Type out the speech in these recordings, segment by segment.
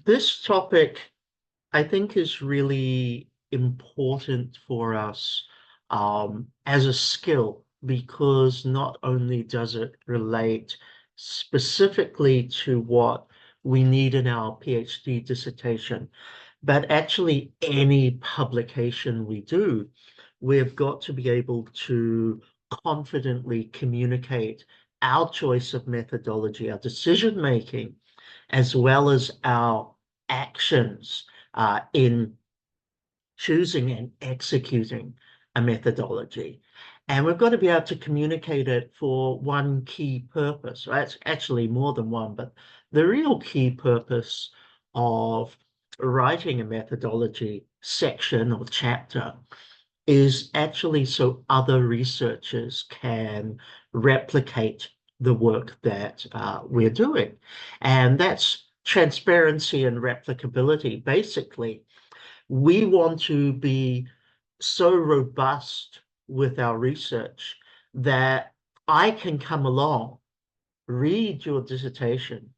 This topic, I think, is really important for us as a skill because not only does it relate specifically to what we need in our PhD dissertation, but actually any publication we do, we've got to be able to confidently communicate our choice of methodology, our decision making, as well as our actions in choosing and executing a methodology. And we've got to be able to communicate it for one key purpose. Right? It's actually more than one, but the real key purpose of writing a methodology section or chapter is actually so other researchers can replicate the work that we're doing. And that's transparency and replicability. Basically, we want to be so robust with our research that I can come along, read your dissertation,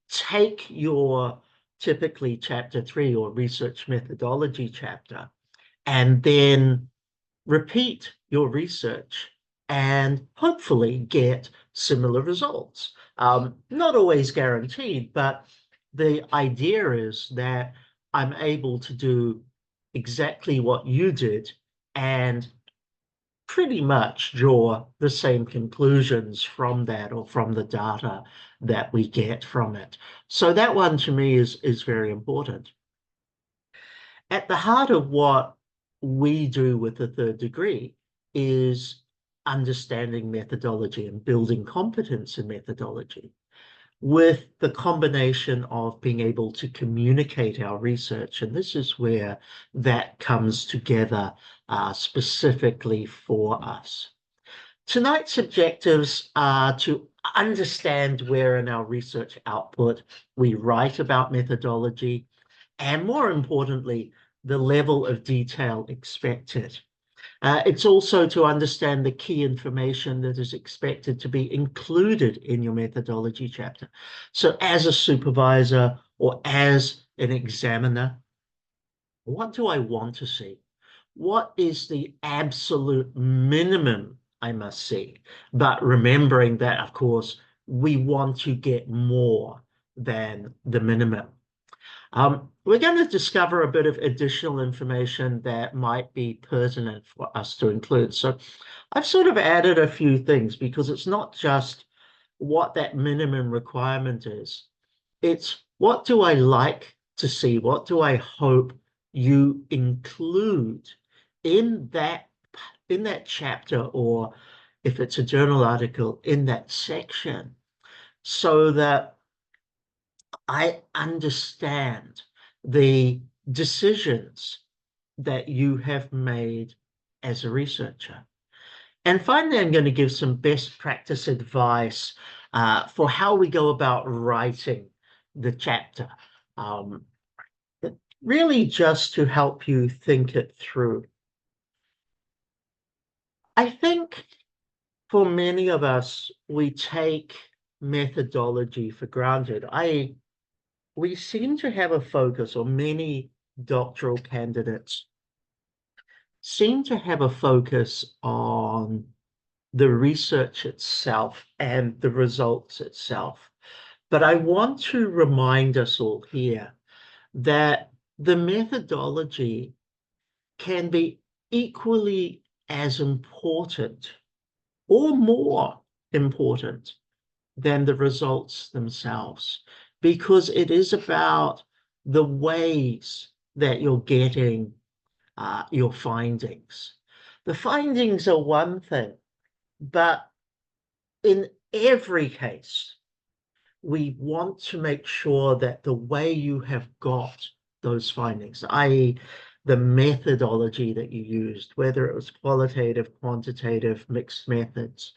take your typically chapter 3 or research methodology chapter, and then repeat your research and hopefully get similar results. Not always guaranteed, but the idea is that I'm able to do exactly what you did and pretty much draw the same conclusions from that or from the data that we get from it. So that one to me is very important. At the heart of what we do with the third degree is understanding methodology and building competence in methodology with the combination of being able to communicate our research. And this is where that comes together specifically for us. Tonight's objectives are to understand where in our research output we write about methodology, and more importantly, the level of detail expected. It's also to understand the key information that is expected to be included in your methodology chapter. So as a supervisor or as an examiner, what do I want to see? What is the absolute minimum I must see? But remembering that, of course, we want to get more than the minimum. We're going to discover a bit of additional information that might be pertinent for us to include. So I've sort of added a few things because it's not just what that minimum requirement is. It's what do I like to see? What do I hope you include in that chapter, or if it's a journal article, in that section, so that I understand the decisions that you have made as a researcher. And finally, I'm going to give some best practice advice for how we go about writing the chapter, really just to help you think it through. I think for many of us, we take methodology for granted. We seem to have a focus, or many doctoral candidates seem to have a focus on the research itself and the results itself. But I want to remind us all here that the methodology can be equally as important or more important than the results themselves, because it is about the ways that you're getting your findings. The findings are one thing, but in every case, we want to make sure that the way you have got those findings, i.e., the methodology that you used, whether it was qualitative, quantitative, mixed methods,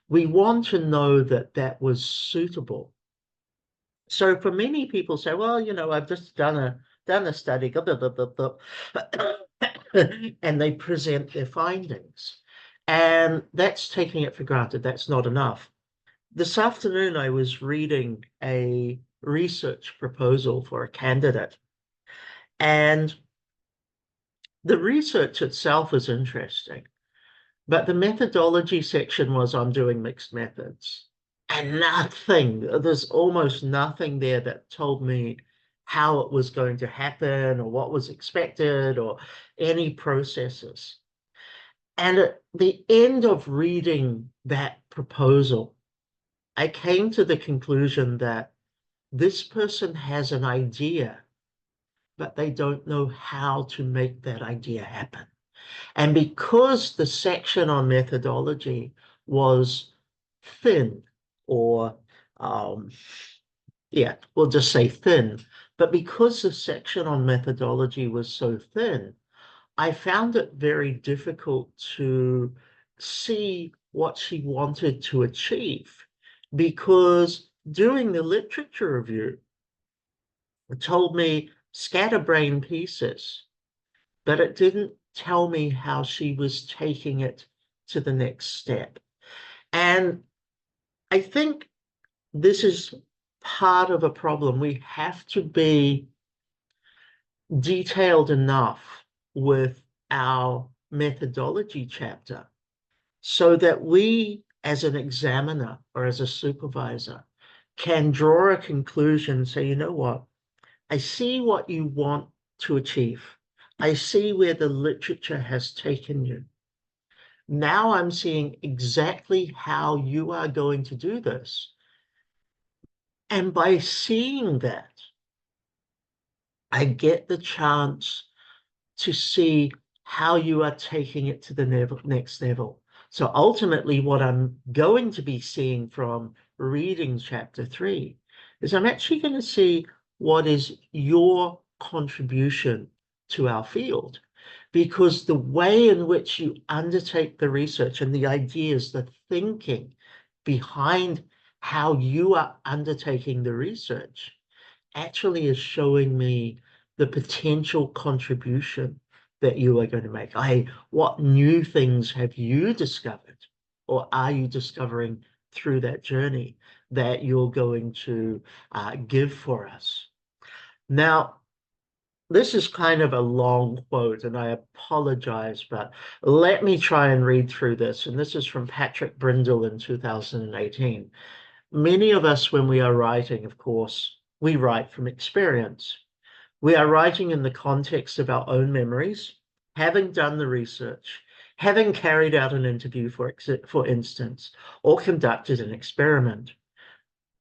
we want to know that that was suitable. So for many people say, well, I've just done a study, blah, blah, blah, blah, and they present their findings. And that's taking it for granted. That's not enough. This afternoon, I was reading a research proposal for a candidate. And the research itself is interesting, but the methodology section was I'm doing mixed methods. And there's almost nothing there that told me how it was going to happen or what was expected or any processes. And at the end of reading that proposal, I came to the conclusion that this person has an idea, but they don't know how to make that idea happen. And because the section on methodology was thin, or yeah, we'll just say thin, but because the section on methodology was so thin, I found it very difficult to see what she wanted to achieve, because doing the literature review told me scatterbrain pieces, but it didn't tell me how she was taking it to the next step. And I think this is part of a problem. We have to be detailed enough with our methodology chapter so that we, as an examiner or as a supervisor, can draw a conclusion, say, you know what, I see what you want to achieve. I see where the literature has taken you. Now I'm seeing exactly how you are going to do this. And by seeing that, I get the chance to see how you are taking it to the next level. So ultimately, what I'm going to be seeing from reading chapter 3 is I'm actually going to see what is your contribution to our field, because the way in which you undertake the research and the ideas, the thinking behind how you are undertaking the research actually is showing me the potential contribution that you are going to make. What new things have you discovered, or are you discovering through that journey that you're going to give for us? Now, this is kind of a long quote, and I apologize, but let me try and read through this. And this is from Patrick Brindle in 2018. Many of us, when we are writing, of course, we write from experience. We are writing in the context of our own memories, having done the research, having carried out an interview, for instance, or conducted an experiment.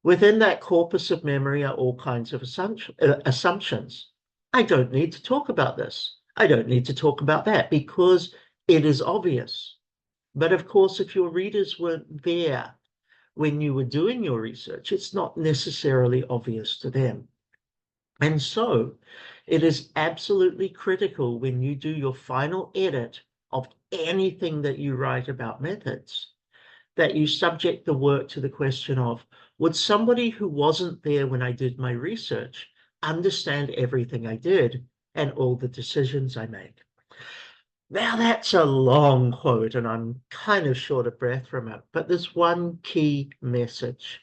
Within that corpus of memory are all kinds of assumptions. I don't need to talk about this. I don't need to talk about that because it is obvious. But of course, if your readers weren't there when you were doing your research, it's not necessarily obvious to them. And so it is absolutely critical when you do your final edit of anything that you write about methods, that you subject the work to the question of, would somebody who wasn't there when I did my research understand everything I did and all the decisions I made? Now that's a long quote and I'm kind of short of breath from it, but there's one key message.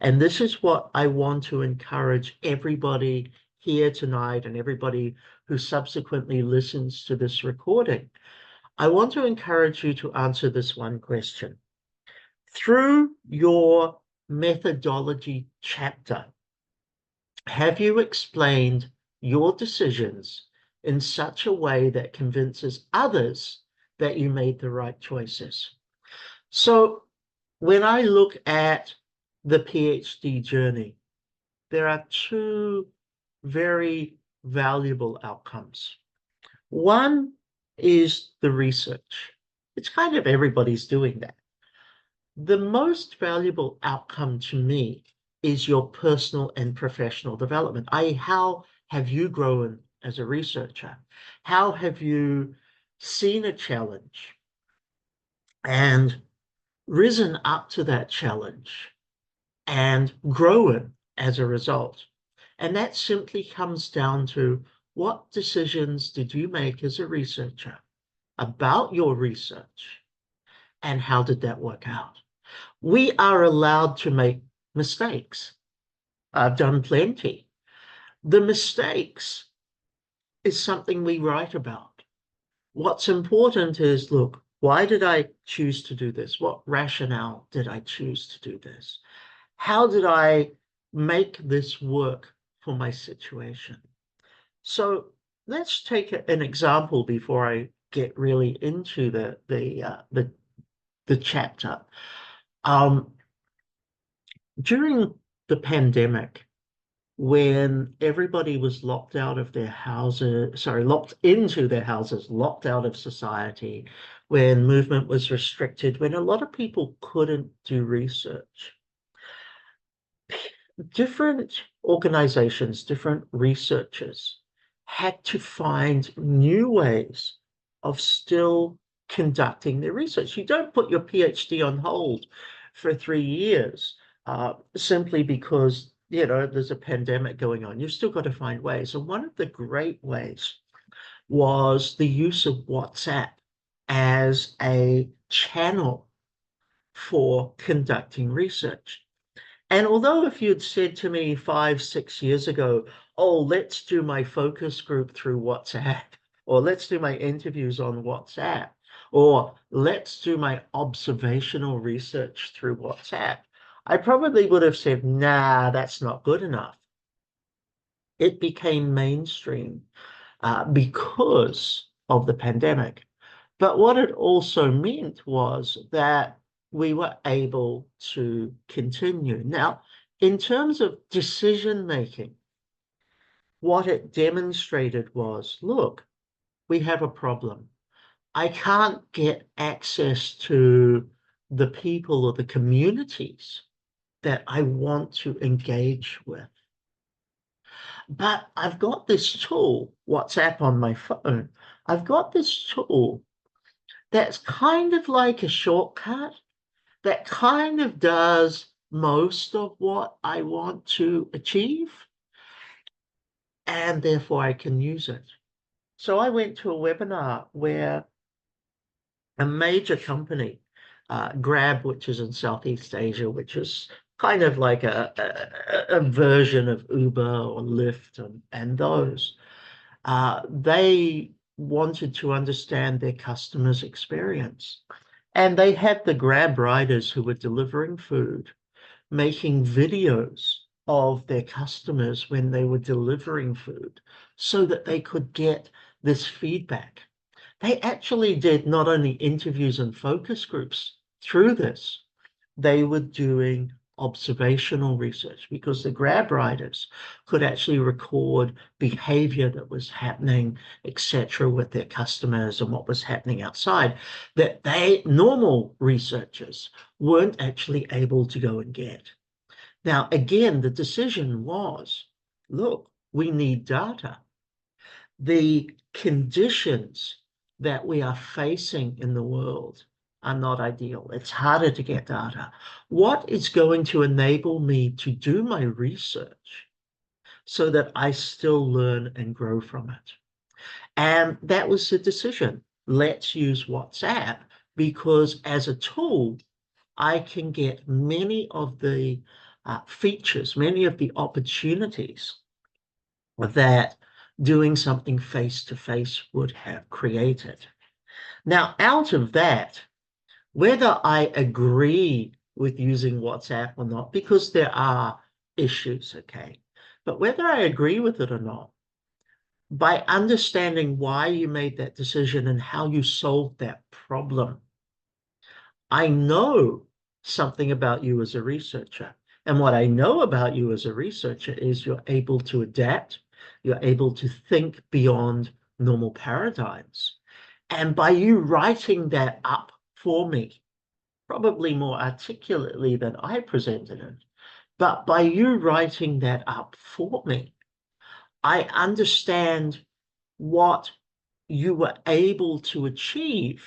And this is what I want to encourage everybody here tonight and everybody who subsequently listens to this recording. I want to encourage you to answer this one question. Through your methodology chapter, have you explained your decisions in such a way that convinces others that you made the right choices? So when I look at the PhD journey, there are two very valuable outcomes. One is the research. It's kind of everybody's doing that. The most valuable outcome to me is your personal and professional development. How have you grown as a researcher? How have you seen a challenge and risen up to that challenge and grown as a result? And that simply comes down to, what decisions did you make as a researcher about your research and how did that work out? We are allowed to make mistakes. I've done plenty. The mistakes is something we write about. What's important is, look, why did I choose to do this? What rationale did I choose to do this? How did I make this work for my situation? So let's take an example before I get really into the chapter. Um, During the pandemic, when everybody was locked out of their houses, sorry, locked into their houses, locked out of society, when movement was restricted, when a lot of people couldn't do research, different organizations, different researchers had to find new ways of still conducting their research. You don't put your PhD on hold for 3 years simply because, you know, there's a pandemic going on. You've still got to find ways. And one of the great ways was the use of WhatsApp as a channel for conducting research. And although if you'd said to me 5, 6 years ago, oh, let's do my focus group through WhatsApp, or let's do my interviews on WhatsApp, or let's do my observational research through WhatsApp, I probably would have said, nah, that's not good enough. It became mainstream because of the pandemic. But what it also meant was that we were able to continue. Now, in terms of decision making, what it demonstrated was, look, we have a problem. I can't get access to the people or the communities that I want to engage with. But I've got this tool, WhatsApp on my phone. I've got this tool that's kind of like a shortcut that kind of does most of what I want to achieve, and therefore I can use it. So I went to a webinar where a major company, Grab, which is in Southeast Asia, which is kind of like a version of Uber or Lyft and those, they wanted to understand their customers' experience. And they had the Grab riders who were delivering food making videos of their customers when they were delivering food so that they could get this feedback. They actually did not only interviews and focus groups through this, they were doing observational research because the Grab riders could actually record behavior that was happening, etc., with their customers and what was happening outside that they, normal researchers, weren't actually able to go and get. Now, again, the decision was, look, we need data. The conditions that we are facing in the world are not ideal. It's harder to get data. What is going to enable me to do my research so that I still learn and grow from it? And that was the decision. Let's use WhatsApp because as a tool, I can get many of the features, many of the opportunities that doing something face to face would have created. Now, out of that, whether I agree with using WhatsApp or not, because there are issues, okay, but whether I agree with it or not, by understanding why you made that decision and how you solved that problem, I know something about you as a researcher. And what I know about you as a researcher is you're able to adapt, you're able to think beyond normal paradigms. And by you writing that up for me, probably more articulately than I presented it, but by you writing that up for me, I understand what you were able to achieve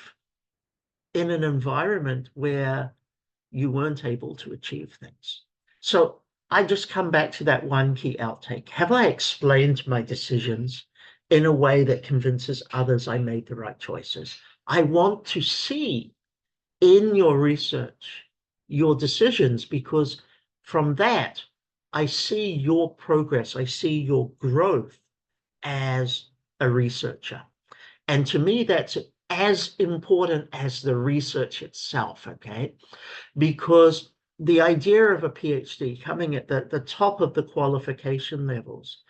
in an environment where you weren't able to achieve things. So I just come back to that one key outtake. Have I explained my decisions in a way that convinces others I made the right choices? I want to see in your research your decisions because from that, I see your progress, I see your growth as a researcher. And to me, that's as important as the research itself, okay? Because the idea of a PhD coming at the top of the qualification levels,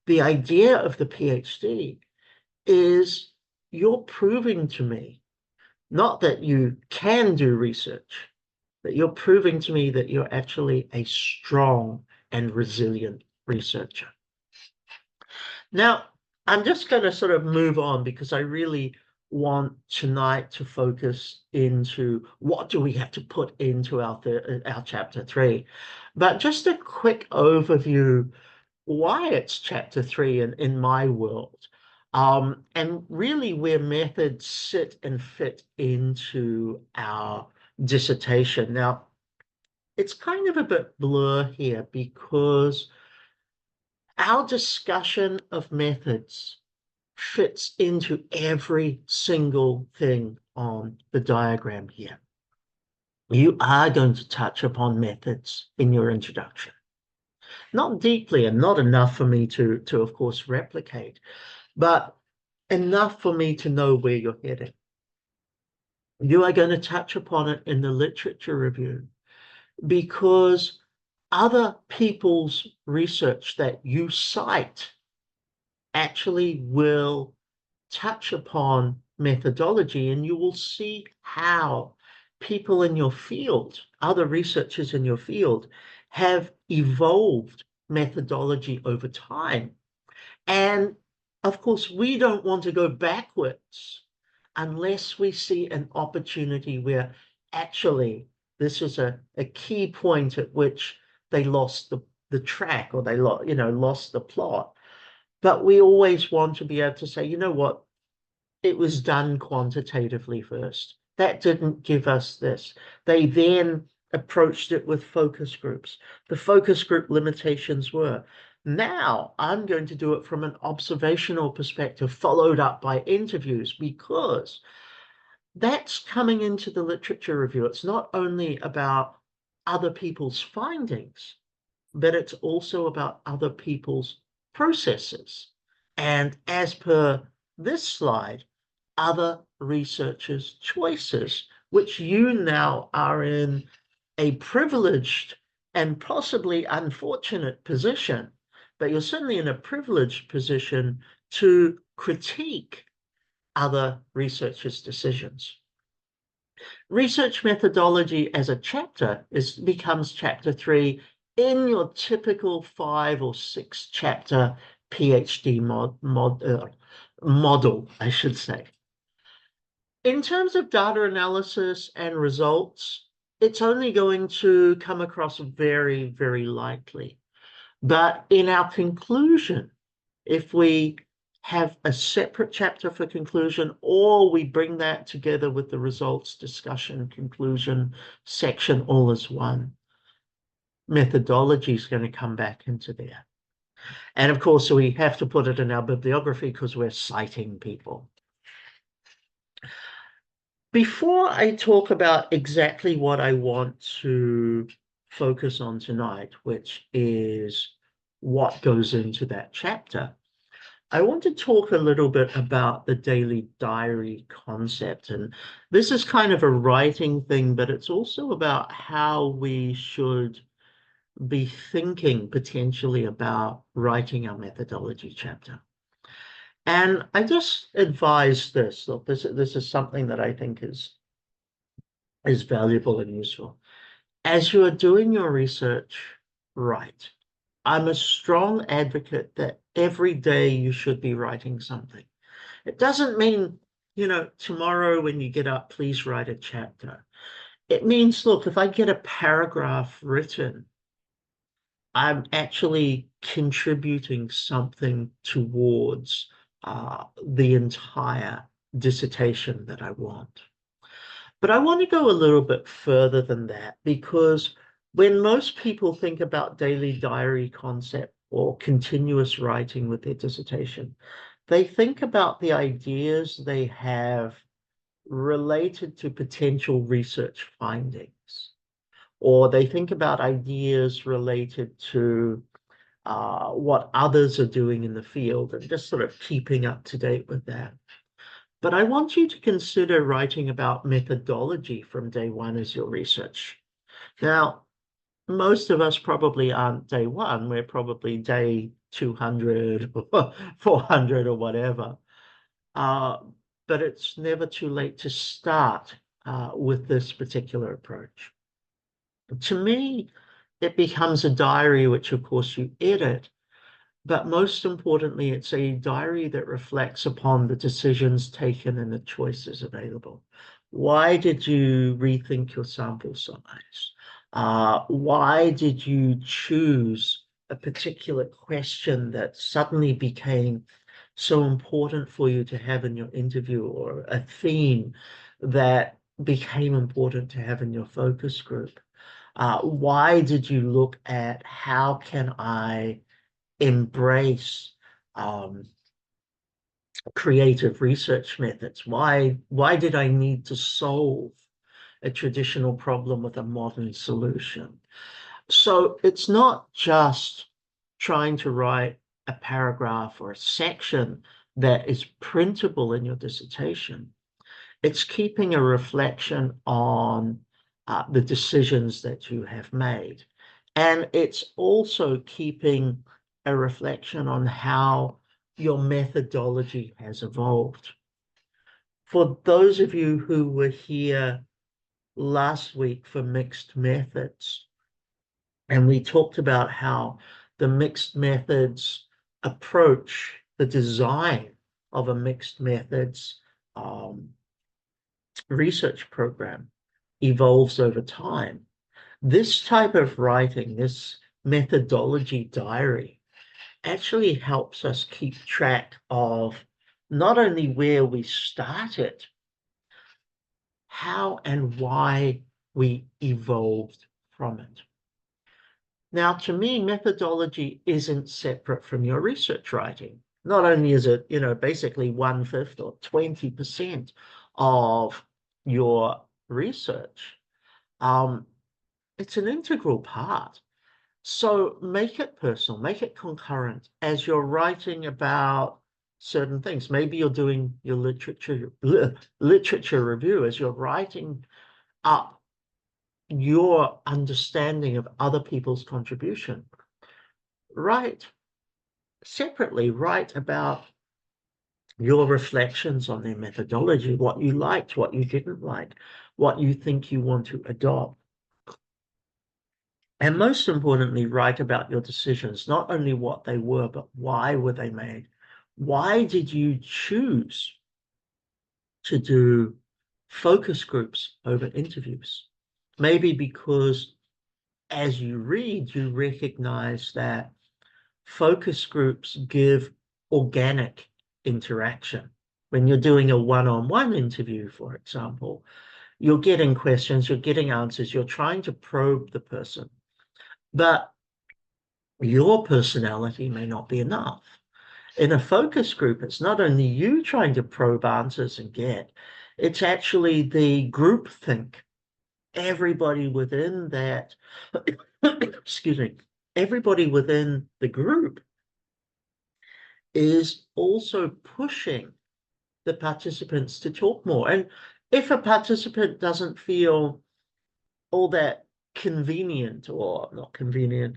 the idea of the PhD is you're proving to me, not that you can do research, but you're proving to me that you're actually a strong and resilient researcher. Now, I'm just going to sort of move on because I really want tonight to focus into what do we have to put into our chapter 3. But just a quick overview why it's chapter 3 in my world, and really where methods sit and fit into our dissertation. Now, it's kind of a bit blur here because our discussion of methods fits into every single thing on the diagram here. You are going to touch upon methods in your introduction. Not deeply and not enough for me to of course, replicate, but enough for me to know where you're heading. You are going to touch upon it in the literature review because other people's research that you cite actually will touch upon methodology, and you will see how people in your field, other researchers in your field, have evolved methodology over time. And of course, we don't want to go backwards unless we see an opportunity where actually this is a key point at which they lost the track, or they lost the plot. But we always want to be able to say, you know what, it was done quantitatively first. That didn't give us this. They then approached it with focus groups. The focus group limitations were, now I'm going to do it from an observational perspective, followed up by interviews, because that's coming into the literature review. It's not only about other people's findings, but it's also about other people's processes. And as per this slide, other researchers' choices, which you now are in a privileged and possibly unfortunate position, but you're certainly in a privileged position to critique other researchers' decisions. Research methodology as a chapter becomes chapter 3 in your typical 5 or 6 chapter PhD model, I should say. In terms of data analysis and results, it's only going to come across very, very lightly. But in our conclusion, if we have a separate chapter for conclusion, or we bring that together with the results discussion conclusion section all as one, methodology is going to come back into there. And of course, we have to put it in our bibliography because we're citing people. Before I talk about exactly what I want to focus on tonight, which is what goes into that chapter, I want to talk a little bit about the daily diary concept. And this is kind of a writing thing, but it's also about how we should be thinking potentially about writing our methodology chapter. And I just advise this. Look, this is something that I think is valuable and useful. As you are doing your research, write. I'm a strong advocate that every day you should be writing something. It doesn't mean, tomorrow when you get up, please write a chapter. It means, look, if I get a paragraph written, I'm actually contributing something towards the entire dissertation that I want. But I want to go a little bit further than that, because when most people think about daily diary concept or continuous writing with their dissertation, they think about the ideas they have related to potential research findings, or they think about ideas related to what others are doing in the field and just sort of keeping up to date with that. But I want you to consider writing about methodology from day one as your research. Now, most of us probably aren't day one. We're probably day 200 or 400 or whatever. Uh, but it's never too late to start with this particular approach. To me, it becomes a diary, which of course you edit, but most importantly, it's a diary that reflects upon the decisions taken and the choices available. Why did you rethink your sample size? Why did you choose a particular question that suddenly became so important for you to have in your interview, or a theme that became important to have in your focus group? Why did you look at how can I embrace creative research methods? Why did I need to solve a traditional problem with a modern solution? So it's not just trying to write a paragraph or a section that is printable in your dissertation. It's keeping a reflection on the decisions that you have made. And it's also keeping a reflection on how your methodology has evolved. For those of you who were here last week for mixed methods, and we talked about how the mixed methods approach, the design of a mixed methods research program evolves over time. This type of writing, this methodology diary, actually helps us keep track of not only where we started, how and why we evolved from it. Now, to me, methodology isn't separate from your research writing. Not only is it, basically 1/5 or 20% of your research, it's an integral part. So make it personal, make it concurrent as you're writing about certain things. Maybe you're doing your literature review as you're writing up your understanding of other people's contribution. Write separately, write about your reflections on their methodology, what you liked, what you didn't like, what you think you want to adopt. And most importantly, write about your decisions, not only what they were, but why were they made? Why did you choose to do focus groups over interviews? Maybe because as you read, you recognize that focus groups give organic interaction. When you're doing a one-on-one interview, for example, you're getting questions, you're getting answers, you're trying to probe the person. But your personality may not be enough. In a focus group, it's not only you trying to probe answers and it's actually the group think. Everybody within that, excuse me, everybody within the group is also pushing the participants to talk more. And if a participant doesn't feel all that convenient, or not convenient,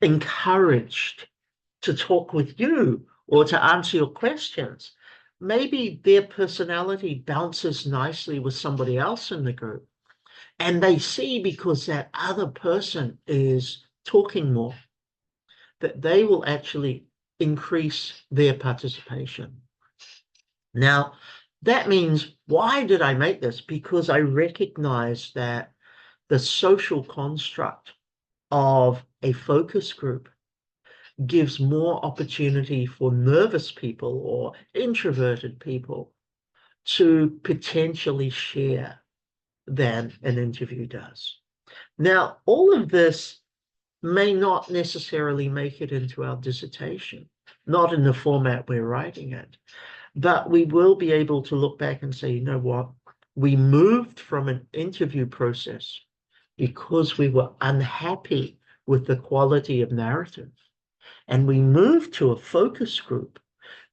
encouraged to talk with you or to answer your questions, maybe their personality bounces nicely with somebody else in the group. And they see, because that other person is talking more, that they will actually increase their participation. Now, that means, why did I make this? Because I recognize that the social construct of a focus group gives more opportunity for nervous people or introverted people to potentially share than an interview does. Now, all of this may not necessarily make it into our dissertation, not in the format we're writing it, but we will be able to look back and say, you know what, we moved from an interview process because we were unhappy with the quality of narrative. And we moved to a focus group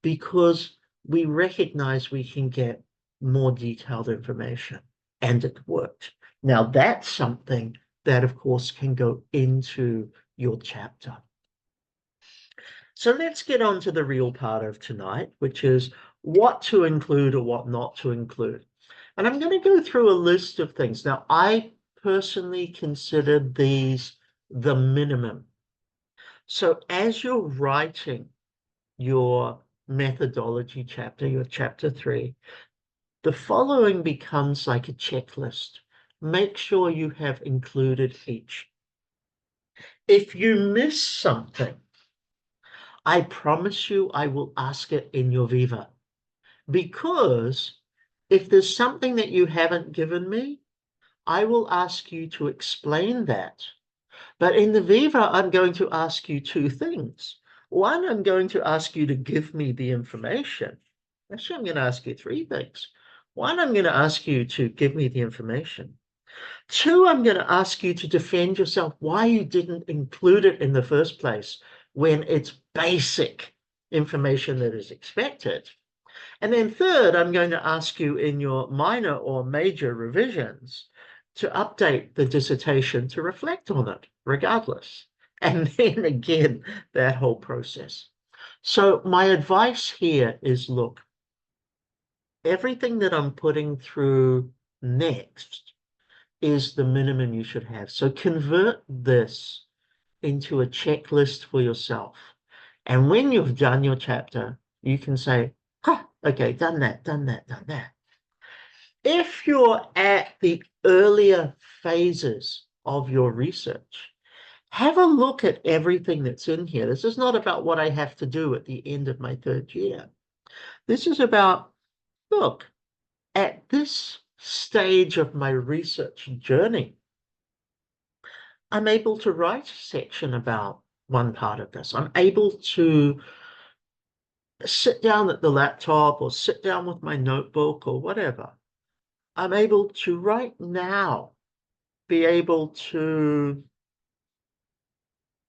because we recognize we can get more detailed information, and it worked. Now that's something that of course can go into your chapter. So let's get on to the real part of tonight, which is what to include or what not to include. And I'm going to go through a list of things. Now, I personally consider these the minimum. So as you're writing your methodology chapter, your chapter 3, the following becomes like a checklist. Make sure you have included each. If you miss something, I promise you I will ask it in your Viva. Because if there's something that you haven't given me, I will ask you to explain that. But in the Viva, I'm going to ask you two things. One, I'm going to ask you to give me the information. Actually, I'm going to ask you three things. One, I'm going to ask you to give me the information. Two, I'm going to ask you to defend yourself why you didn't include it in the first place when it's basic information that is expected. And then third, I'm going to ask you in your minor or major revisions to update the dissertation to reflect on it, regardless. And then again, that whole process. So my advice here is, look, everything that I'm putting through next is the minimum you should have. So convert this into a checklist for yourself. And when you've done your chapter, you can say, okay, done that, done that, done that. If you're at the earlier phases of your research, have a look at everything that's in here. This is not about what I have to do at the end of my third year. This is about, look, at this stage of my research journey, I'm able to write a section about one part of this. I'm able to sit down at the laptop or sit down with my notebook or whatever. I'm able to right now be able to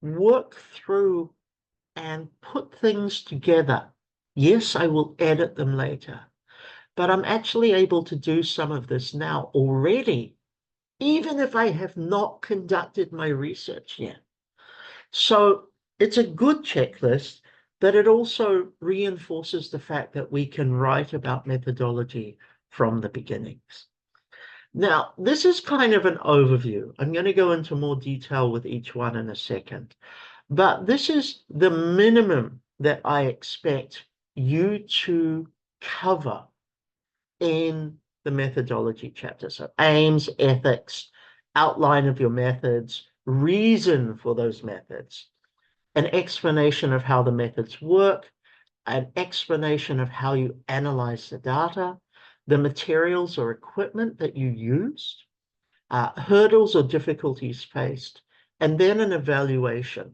work through and put things together. Yes, I will edit them later, but I'm actually able to do some of this now already, even if I have not conducted my research yet. So it's a good checklist, but it also reinforces the fact that we can write about methodology from the beginnings. Now, this is kind of an overview. I'm going to go into more detail with each one in a second, but this is the minimum that I expect you to cover in the methodology chapter. So aims, ethics, outline of your methods, reason for those methods, an explanation of how the methods work, an explanation of how you analyze the data, the materials or equipment that you used, hurdles or difficulties faced, and then an evaluation.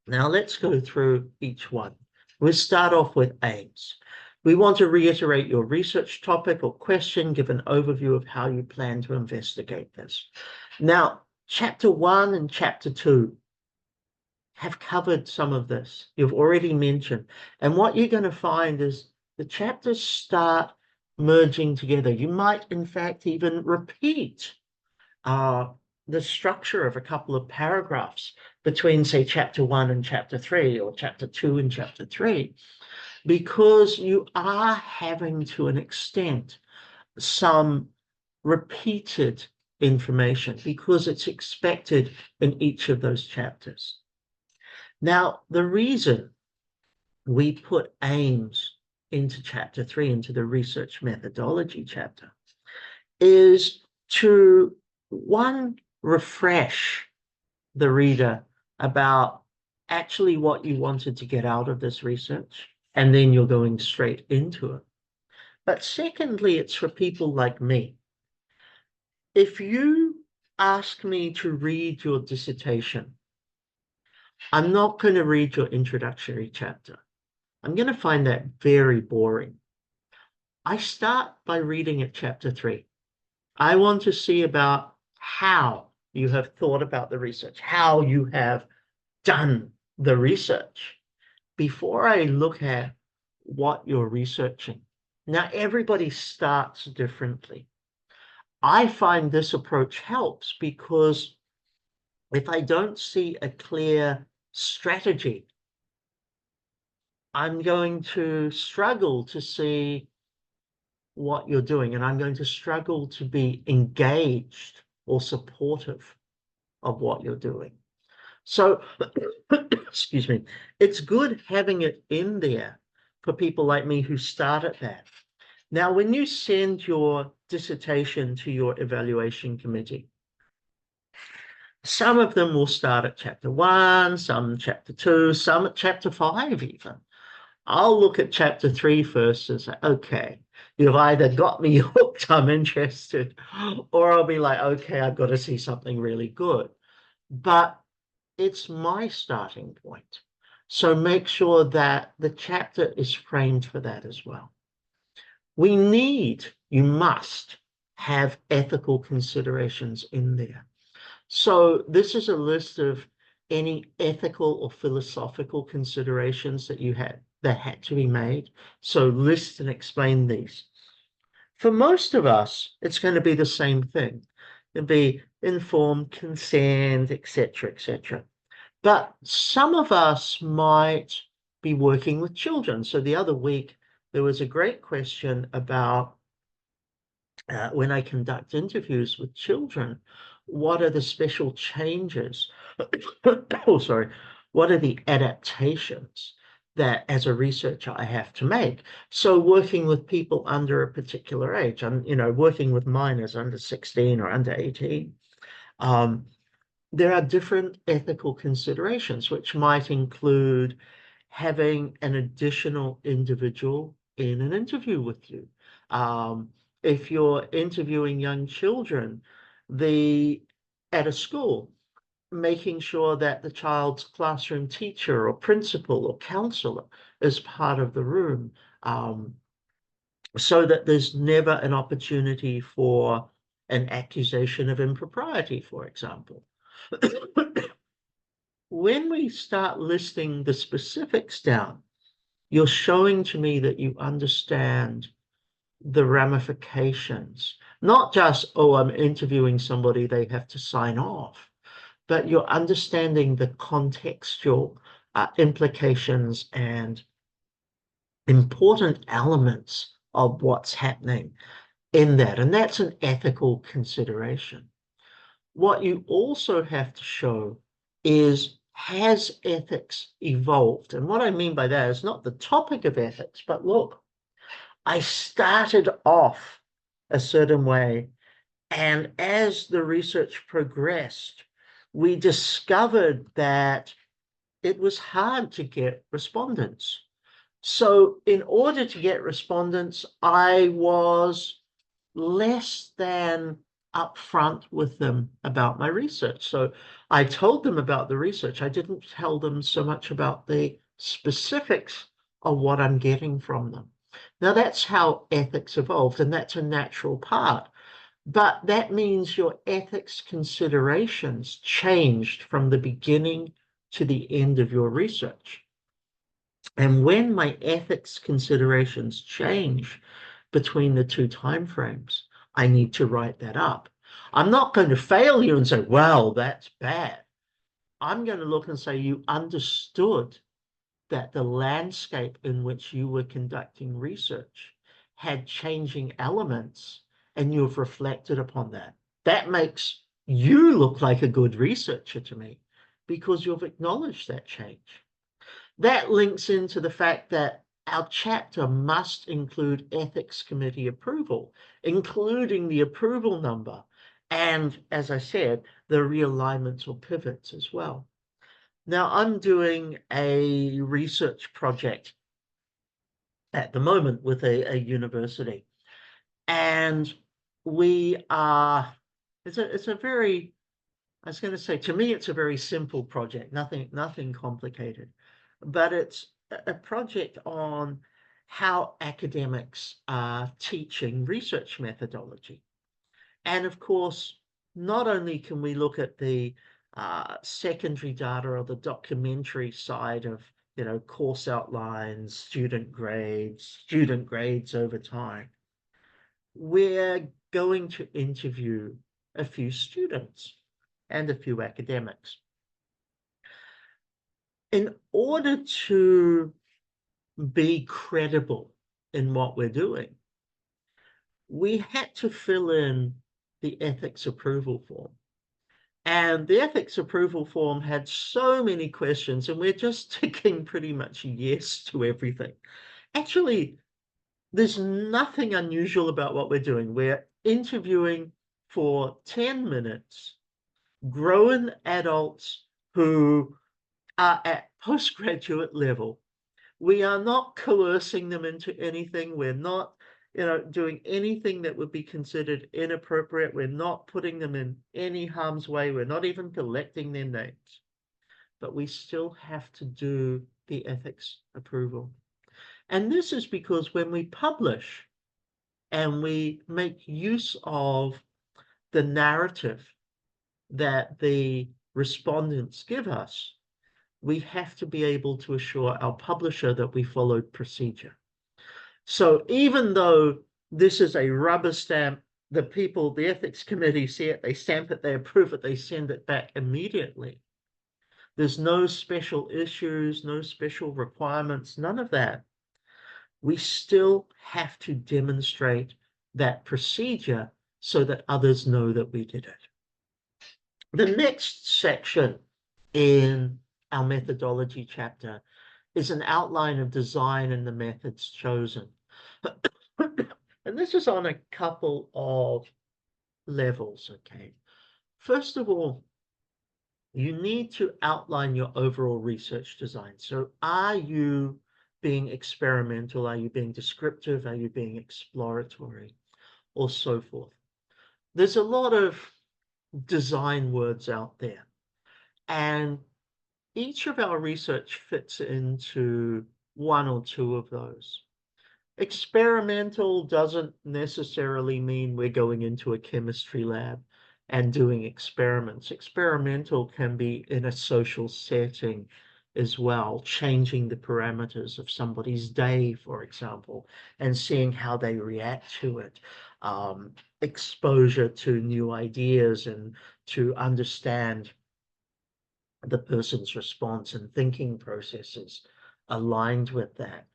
Now let's go through each one. We'll start off with aims. We want to reiterate your research topic or question, give an overview of how you plan to investigate this. Now, chapter 1 and chapter 2 have covered some of this. You've already mentioned. And what you're going to find is the chapters start merging together. You might, in fact, even repeat the structure of a couple of paragraphs between, say, chapter 1 and chapter 3, or chapter 2 and chapter 3, because you are having, to an extent, some repeated information because it's expected in each of those chapters. Now, the reason we put aims into chapter 3, into the research methodology chapter, is to, one, refresh the reader about actually what you wanted to get out of this research, and then you're going straight into it. But secondly, it's for people like me. If you ask me to read your dissertation, I'm not going to read your introductory chapter. I'm going to find that very boring. I start by reading at chapter 3. I want to see about how you have thought about the research, how you have done the research before I look at what you're researching. Now, everybody starts differently. I find this approach helps because if I don't see a clear strategy, I'm going to struggle to see what you're doing, and I'm going to struggle to be engaged or supportive of what you're doing. So, excuse me, it's good having it in there for people like me who start at that. Now, when you send your dissertation to your evaluation committee, some of them will start at chapter 1, some chapter 2, some at chapter 5 even. I'll look at chapter 3 first and say, okay, you've either got me hooked, I'm interested, or I'll be like, okay, I've got to see something really good. But it's my starting point. So make sure that the chapter is framed for that as well. You must have ethical considerations in there. So this is a list of any ethical or philosophical considerations that had to be made. So list and explain these. For most of us, it's going to be the same thing. It'll be informed consent, etc., etc. But some of us might be working with children. So the other week, there was a great question about when I conduct interviews with children, what are the special changes? Oh, sorry. What are the adaptations that as a researcher I have to make? So working with people under a particular age, I'm, working with minors under 16 or under 18, there are different ethical considerations, which might include having an additional individual in an interview with you. If you're interviewing young children, at a school, making sure that the child's classroom teacher or principal or counselor is part of the room, so that there's never an opportunity for an accusation of impropriety, for example. When we start listing the specifics down, you're showing to me that you understand the ramifications, not just, oh, I'm interviewing somebody, they have to sign off, but you're understanding the contextual implications and important elements of what's happening in that. And that's an ethical consideration. What you also have to show is, has ethics evolved? And what I mean by that is not the topic of ethics, but look, I started off a certain way, and as the research progressed, we discovered that it was hard to get respondents. So in order to get respondents, I was less than upfront with them about my research. So I told them about the research. I didn't tell them so much about the specifics of what I'm getting from them. Now that's how ethics evolved, and that's a natural part. But that means your ethics considerations changed from the beginning to the end of your research. And when my ethics considerations change between the two timeframes, I need to write that up. I'm not going to fail you and say, well, that's bad. I'm going to look and say, you understood that the landscape in which you were conducting research had changing elements, and you've reflected upon that. That makes you look like a good researcher to me because you've acknowledged that change. That links into the fact that our chapter must include ethics committee approval, including the approval number, and, as I said, the realignments or pivots as well. Now, I'm doing a research project at the moment with a university, and it's a very, I was going to say, to me, it's a very simple project, nothing complicated, but it's a project on how academics are teaching research methodology. And of course, not only can we look at the secondary data or the documentary side of, course outlines, student grades over time, we're going to interview a few students and a few academics. In order to be credible in what we're doing, we had to fill in the ethics approval form. And the ethics approval form had so many questions, and we're just ticking pretty much yes to everything. Actually, there's nothing unusual about what we're doing. We're interviewing for 10 minutes grown adults who are at postgraduate level. We are not coercing them into anything. We're not, doing anything that would be considered inappropriate. We're not putting them in any harm's way. We're not even collecting their names. But we still have to do the ethics approval. And this is because when we publish and we make use of the narrative that the respondents give us, we have to be able to assure our publisher that we followed procedure. So even though this is a rubber stamp, the ethics committee see it, they stamp it, they approve it, they send it back immediately. There's no special issues, no special requirements, none of that. We still have to demonstrate that procedure so that others know that we did it. The next section in our methodology chapter is an outline of design and the methods chosen. And this is on a couple of levels, okay? First of all, you need to outline your overall research design. So are you being experimental? Are you being descriptive? Are you being exploratory? Or so forth. There's a lot of design words out there. And each of our research fits into one or two of those. Experimental doesn't necessarily mean we're going into a chemistry lab and doing experiments. Experimental can be in a social setting as well, changing the parameters of somebody's day, for example, and seeing how they react to it. Exposure to new ideas and to understand the person's response and thinking processes aligned with that.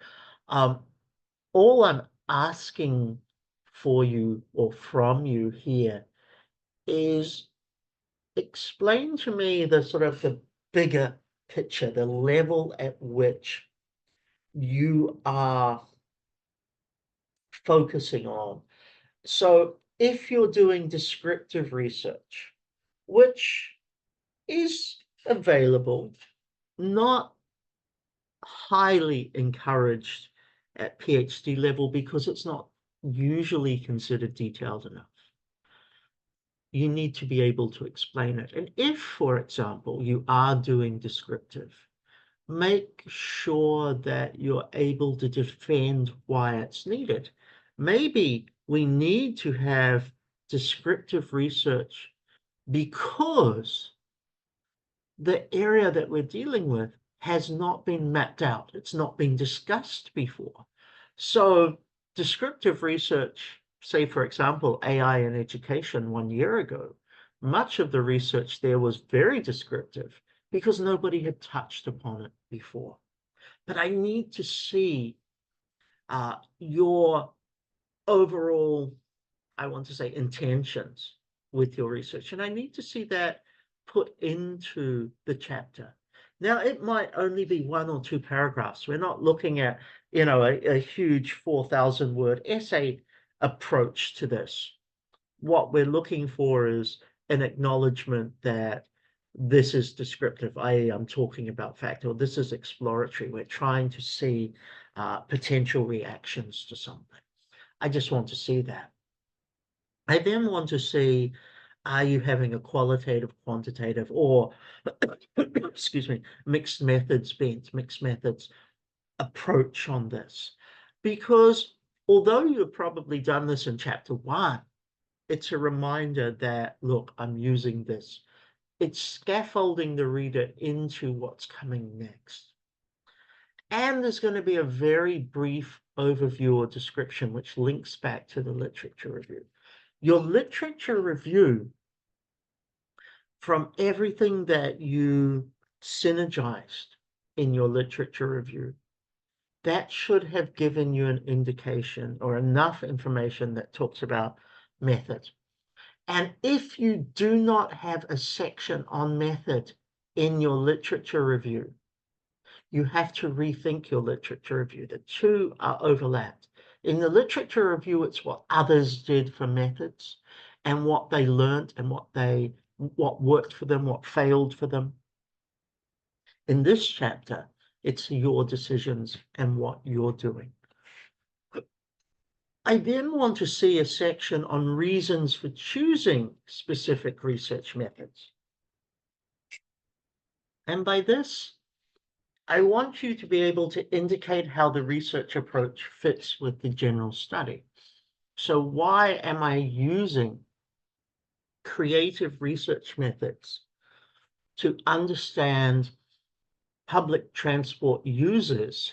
All I'm asking for you or from you here is explain to me the sort of the bigger picture, the level at which you are focusing on. So if you're doing descriptive research, which is available, not highly encouraged at PhD level because it's not usually considered detailed enough. You need to be able to explain it. And if, for example, you are doing descriptive, make sure that you're able to defend why it's needed. Maybe we need to have descriptive research because the area that we're dealing with has not been mapped out. It's not been discussed before. So descriptive research, say, for example, AI in education 1 year ago, much of the research there was very descriptive because nobody had touched upon it before. But I need to see your overall, I want to say, intentions with your research. And I need to see that put into the chapter. Now, it might only be 1 or 2 paragraphs. We're not looking at, a huge 4,000 word essay approach to this. What we're looking for is an acknowledgement that this is descriptive, i.e. I'm talking about fact, or this is exploratory. We're trying to see potential reactions to something. I just want to see that. I then want to see, are you having a qualitative, quantitative, or, excuse me, mixed methods approach on this? Because although you've probably done this in chapter 1, it's a reminder that, look, I'm using this. It's scaffolding the reader into what's coming next. And there's going to be a very brief overview or description which links back to the literature review. Your literature review, from everything that you synergized in your literature review, that should have given you an indication or enough information that talks about method. And if you do not have a section on method in your literature review, you have to rethink your literature review. The two are overlapped. In the literature review, it's what others did for methods and what they learned and what worked for them, what failed for them. In this chapter, it's your decisions and what you're doing. I then want to see a section on reasons for choosing specific research methods. And by this, I want you to be able to indicate how the research approach fits with the general study. So why am I using creative research methods to understand public transport users'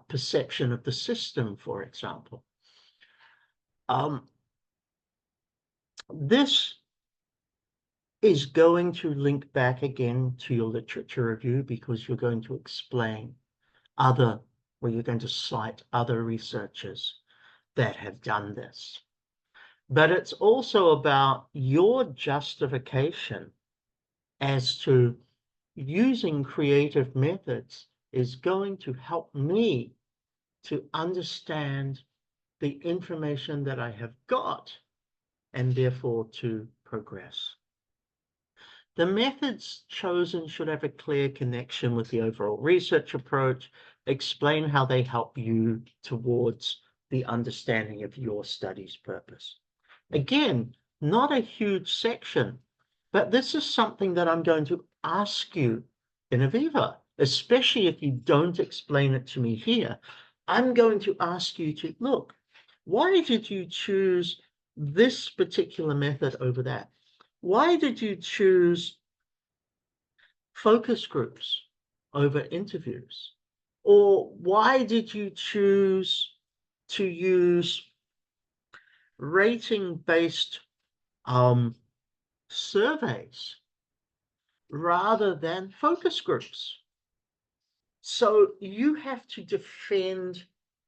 perception of the system, for example? This is going to link back again to your literature review because you're going to explain you're going to cite other researchers that have done this. But it's also about your justification as to using creative methods is going to help me to understand the information that I have got and therefore to progress. The methods chosen should have a clear connection with the overall research approach, explain how they help you towards the understanding of your study's purpose. Again, not a huge section, but this is something that I'm going to ask you in Aviva, especially if you don't explain it to me here. I'm going to ask you to look, why did you choose this particular method over that? Why did you choose focus groups over interviews? Or why did you choose to use rating-based surveys rather than focus groups? So you have to defend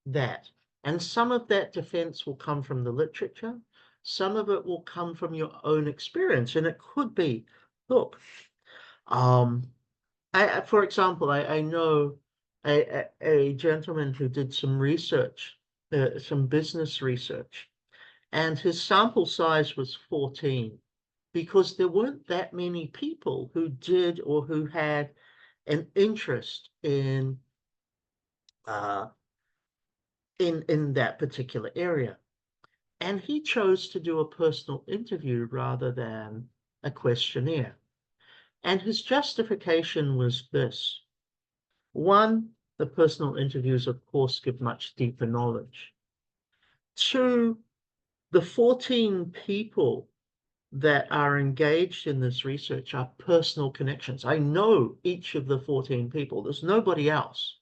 that. And some of that defense will come from the literature. Some of it will come from your own experience. And it could be, look, for example, I know a gentleman who did some research, some business research, and his sample size was 14 because there weren't that many people who did or who had an interest in that particular area. And he chose to do a personal interview rather than a questionnaire. And his justification was this. One, the personal interviews, of course, give much deeper knowledge. Two, the 14 people that are engaged in this research are personal connections. I know each of the 14 people. There's nobody else.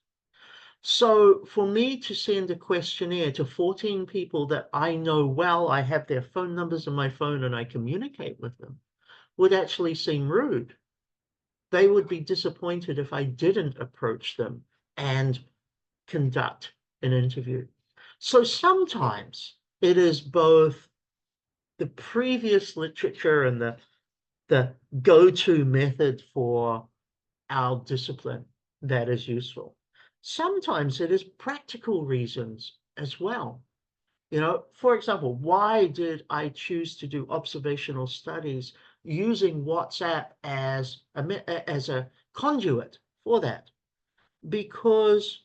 So for me to send a questionnaire to 14 people that I know well, I have their phone numbers in my phone and I communicate with them, would actually seem rude. They would be disappointed if I didn't approach them and conduct an interview. So sometimes it is both the previous literature and the go-to method for our discipline that is useful. Sometimes it is practical reasons as well. You know, for example, why did I choose to do observational studies using WhatsApp as a conduit for that? Because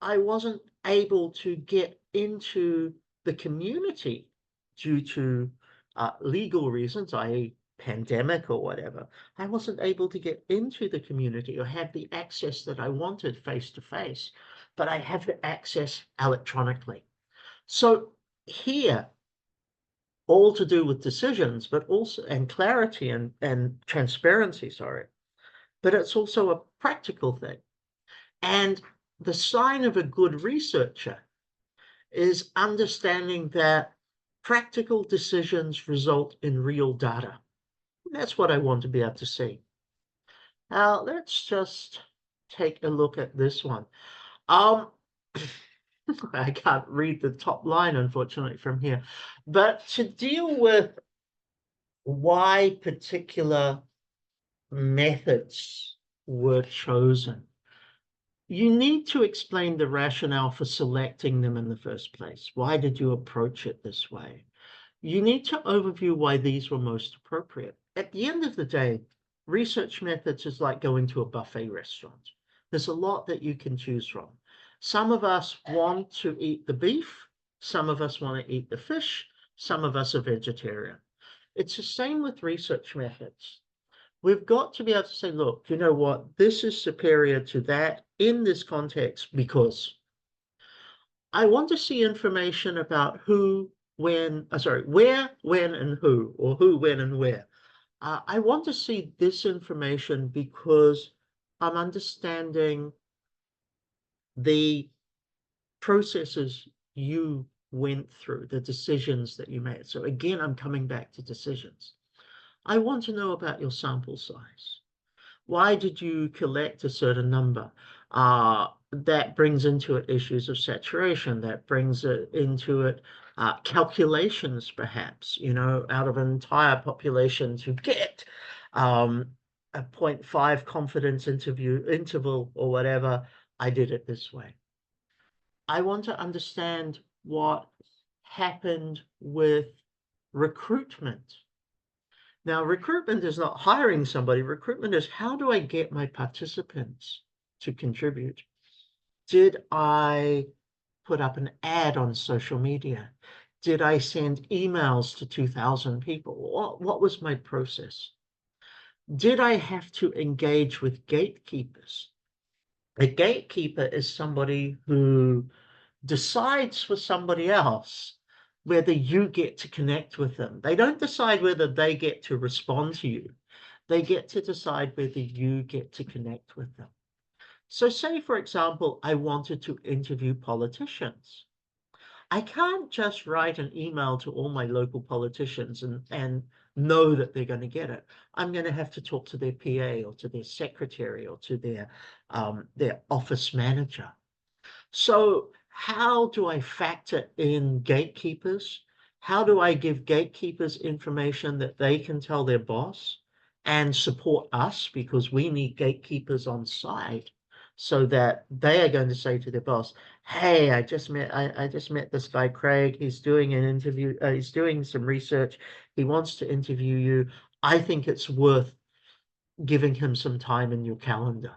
I wasn't able to get into the community due to legal reasons, i.e. pandemic or whatever. I wasn't able to get into the community or have the access that I wanted face to face, but I have the access electronically. So here, all to do with decisions, but also, and clarity and transparency, sorry, but it's also a practical thing. And the sign of a good researcher is understanding that practical decisions result in real data. That's what I want to be able to see. Now, let's just take a look at this one. I can't read the top line, unfortunately, from here. But to deal with why particular methods were chosen, you need to explain the rationale for selecting them in the first place. Why did you approach it this way? You need to overview why these were most appropriate. At the end of the day, research methods is like going to a buffet restaurant. There's a lot that you can choose from. Some of us want to eat the beef, some of us want to eat the fish, some of us are vegetarian. It's the same with research methods. We've got to be able to say, look, you know what, this is superior to that in this context because I want to see information about who, when, where, when, and who, or who, when, and where. I want to see this information because I'm understanding the processes you went through, the decisions that you made. So again, I'm coming back to decisions. I want to know about your sample size. Why did you collect a certain number? That brings into it issues of saturation, that brings it into it calculations, perhaps, you know, out of an entire population to get a 0.5 confidence interval or whatever, I did it this way. I want to understand what happened with recruitment. Now, recruitment is not hiring somebody. Recruitment is how do I get my participants to contribute? Did I put up an ad on social media? Did I send emails to 2,000 people? What was my process? Did I have to engage with gatekeepers? A gatekeeper is somebody who decides for somebody else whether you get to connect with them. They don't decide whether they get to respond to you. They get to decide whether you get to connect with them. So say, for example, I wanted to interview politicians. I can't just write an email to all my local politicians and know that they're going to get it. I'm going to have to talk to their PA or to their secretary or to their office manager. So how do I factor in gatekeepers? How do I give gatekeepers information that they can tell their boss and support us because we need gatekeepers on site so that they are going to say to their boss, hey, I just met this guy, Craig. He's doing an interview. He's doing some research. He wants to interview you. I think it's worth giving him some time in your calendar.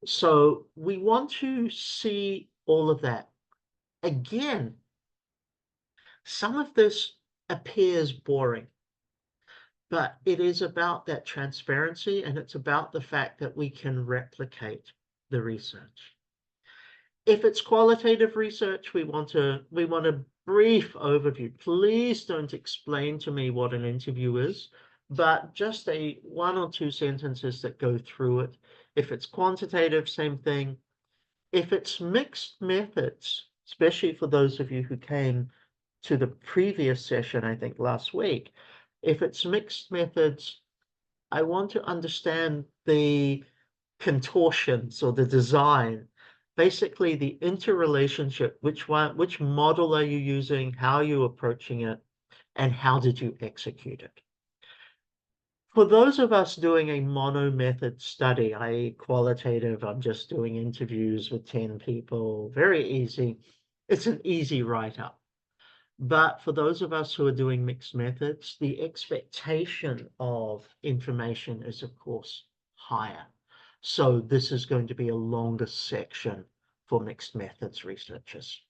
So we want to see all of that. Again, some of this appears boring, but it is about that transparency and it's about the fact that we can replicate the research. If it's qualitative research, we want a brief overview. Please don't explain to me what an interview is, but just a 1 or 2 sentences that go through it. If it's quantitative, same thing. If it's mixed methods, especially for those of you who came to the previous session, I think last week, if it's mixed methods, I want to understand the contortions or the design, basically the interrelationship, which model are you using, how are you approaching it, and how did you execute it? For those of us doing a mono method study, i.e. qualitative, I'm just doing interviews with 10 people, very easy. It's an easy write-up. But for those of us who are doing mixed methods, the expectation of information is, of course, higher. So this is going to be a longer section for mixed methods researchers.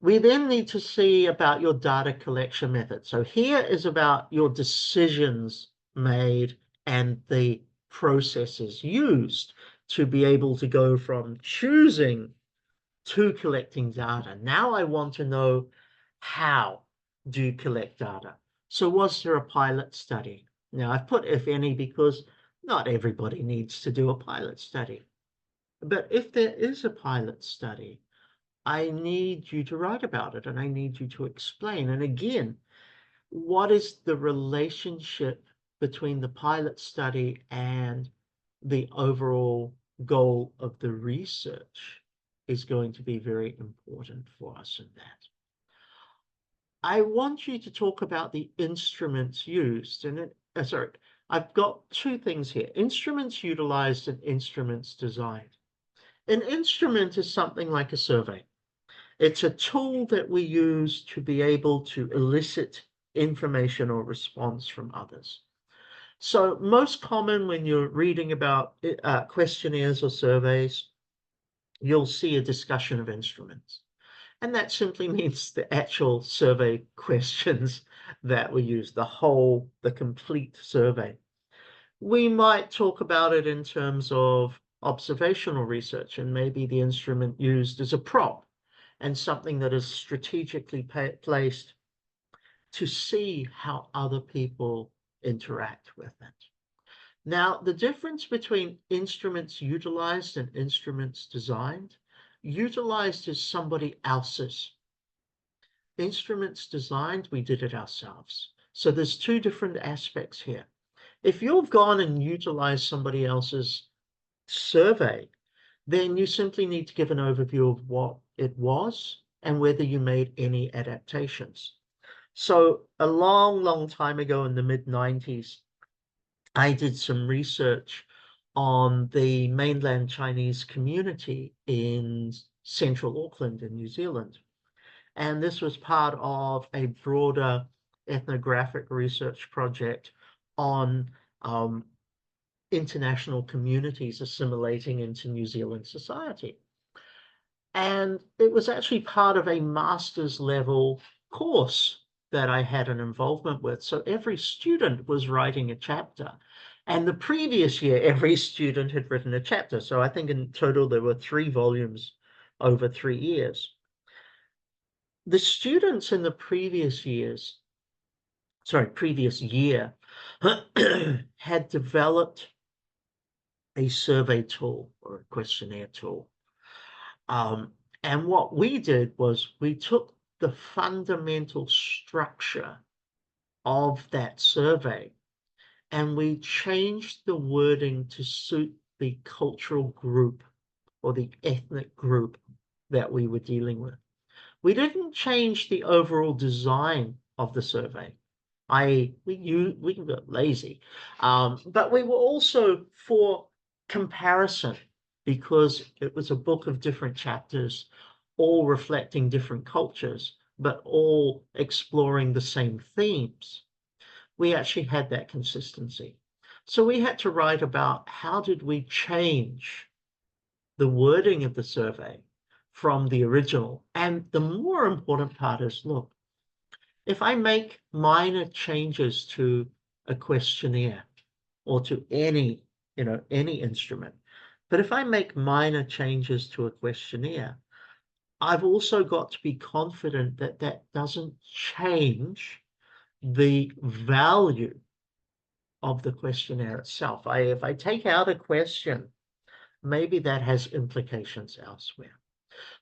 We then need to see about your data collection method. So here is about your decisions made and the processes used to be able to go from choosing to collecting data. Now I want to know how. do collect data. So was there a pilot study? Now I've put if any because not everybody needs to do a pilot study. But if there is a pilot study, I need you to write about it and I need you to explain. And again, what is the relationship between the pilot study and the overall goal of the research is going to be very important for us in that. I want you to talk about the instruments used. And sorry, I've got two things here: instruments utilized and instruments designed. An instrument is something like a survey. It's a tool that we use to be able to elicit information or response from others. So most common when you're reading about questionnaires or surveys, you'll see a discussion of instruments. And that simply means the actual survey questions that we use, the complete survey. We might talk about it in terms of observational research, and maybe the instrument used as a prop and something that is strategically placed to see how other people interact with it. Now, the difference between instruments utilized and instruments designed: utilized is somebody else's. Instruments designed, we did it ourselves. So there's two different aspects here. If you've gone and utilized somebody else's survey, then you simply need to give an overview of what it was and whether you made any adaptations. So a long, long time ago in the mid-90s, I did some research on the mainland Chinese community in central Auckland in New Zealand. And this was part of a broader ethnographic research project on international communities assimilating into New Zealand society. And it was actually part of a master's level course that I had an involvement with. So every student was writing a chapter. And the previous year, every student had written a chapter. So I think in total, there were 3 volumes over 3 years. The students in the previous year had developed a survey tool or a questionnaire tool. And what we did was we took the fundamental structure of that survey and we changed the wording to suit the cultural group or the ethnic group that we were dealing with. We didn't change the overall design of the survey. We got lazy, but we were also for comparison, because it was a book of different chapters, all reflecting different cultures, but all exploring the same themes. We actually had that consistency. So we had to write about how did we change the wording of the survey from the original. And the more important part is, look, if I make minor changes to a questionnaire or to any instrument, but if I make minor changes to a questionnaire, I've also got to be confident that that doesn't change the value of the questionnaire itself. If I take out a question, maybe that has implications elsewhere.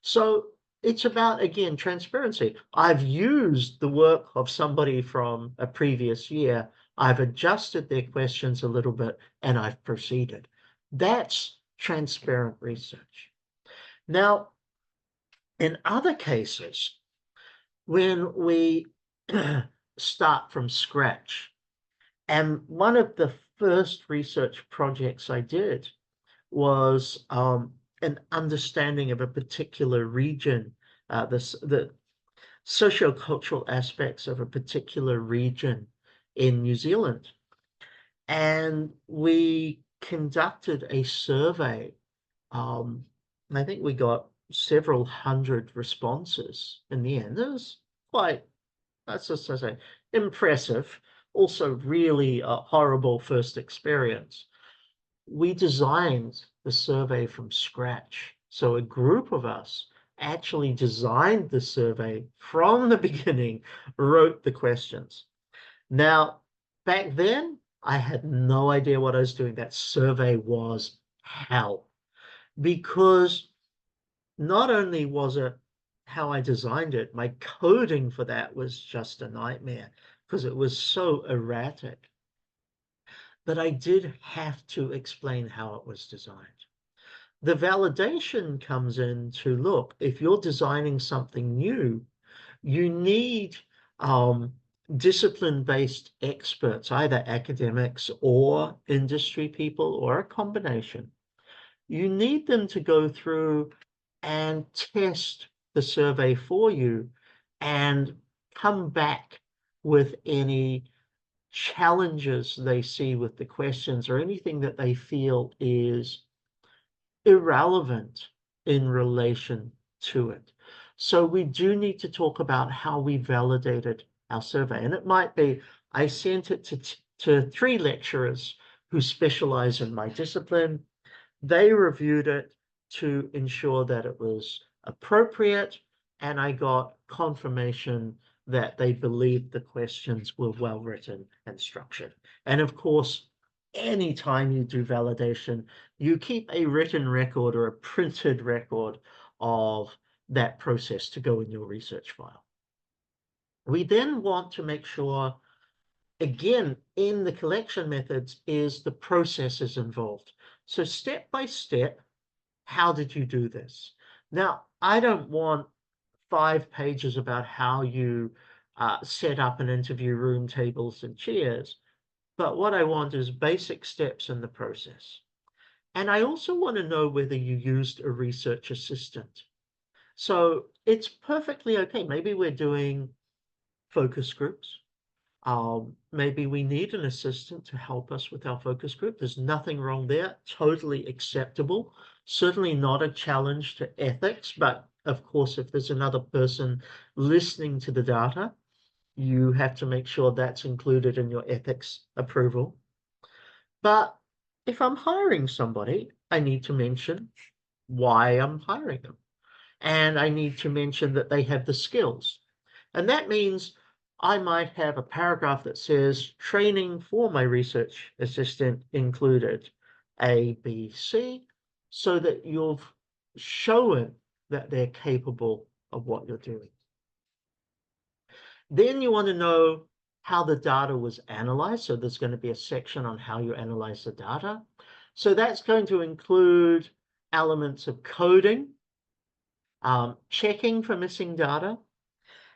So it's about, again, transparency. I've used the work of somebody from a previous year. I've adjusted their questions a little bit and I've proceeded. That's transparent research. Now, in other cases, when we start from scratch, and one of the first research projects I did was an understanding of a particular region, the sociocultural aspects of a particular region in New Zealand. And we conducted a survey. I think we got several hundred responses in the end. It was quite, let's just say, impressive. Also really a horrible first experience. We designed the survey from scratch. So a group of us actually designed the survey from the beginning, wrote the questions. Now, back then, I had no idea what I was doing. That survey was hell because not only was it how I designed it, my coding for that was just a nightmare because it was so erratic. But I did have to explain how it was designed. The validation comes in to look, if you're designing something new, you need um, discipline-based experts, either academics or industry people or a combination. You need them to go through and test the survey for you and come back with any challenges they see with the questions or anything that they feel is irrelevant in relation to it. So we do need to talk about how we validated our survey. And it might be, I sent it to 3 lecturers who specialize in my discipline. They reviewed it to ensure that it was appropriate, and I got confirmation that they believed the questions were well written and structured. And of course, anytime you do validation, you keep a written record or a printed record of that process to go in your research file. We then want to make sure, again, in the collection methods, is the processes involved. So step by step, how did you do this? Now, I don't want 5 pages about how you set up an interview room, tables and chairs, but what I want is basic steps in the process. And I also want to know whether you used a research assistant. So it's perfectly okay. Maybe we're doing focus groups. Maybe we need an assistant to help us with our focus group. There's nothing wrong there. Totally acceptable. Certainly not a challenge to ethics, but of course, if there's another person listening to the data, you have to make sure that's included in your ethics approval. But if I'm hiring somebody, I need to mention why I'm hiring them. And I need to mention that they have the skills. And that means I might have a paragraph that says training for my research assistant included A, B, C, so that you've shown that they're capable of what you're doing. Then you want to know how the data was analyzed. So there's going to be a section on how you analyze the data. So that's going to include elements of coding, checking for missing data.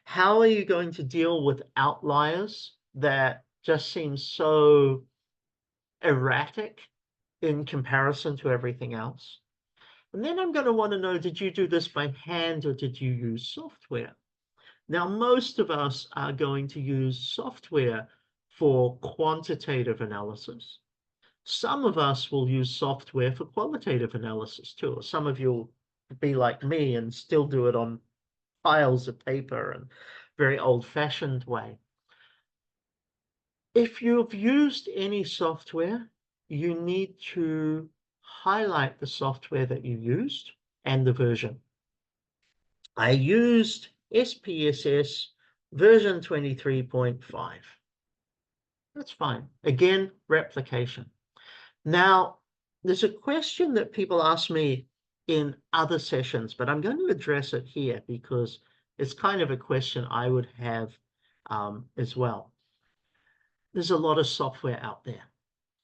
How are you going to deal with outliers that just seem so erratic in comparison to everything else? And then I'm going to want to know, did you do this by hand or did you use software? Now, most of us are going to use software for quantitative analysis. Some of us will use software for qualitative analysis too. Some of you will be like me and still do it on piles of paper and very old-fashioned way. If you've used any software, you need to highlight the software that you used and the version. I used SPSS version 23.5. That's fine. Again, replication. Now, there's a question that people ask me in other sessions, but I'm going to address it here because it's kind of a question I would have as well. There's a lot of software out there.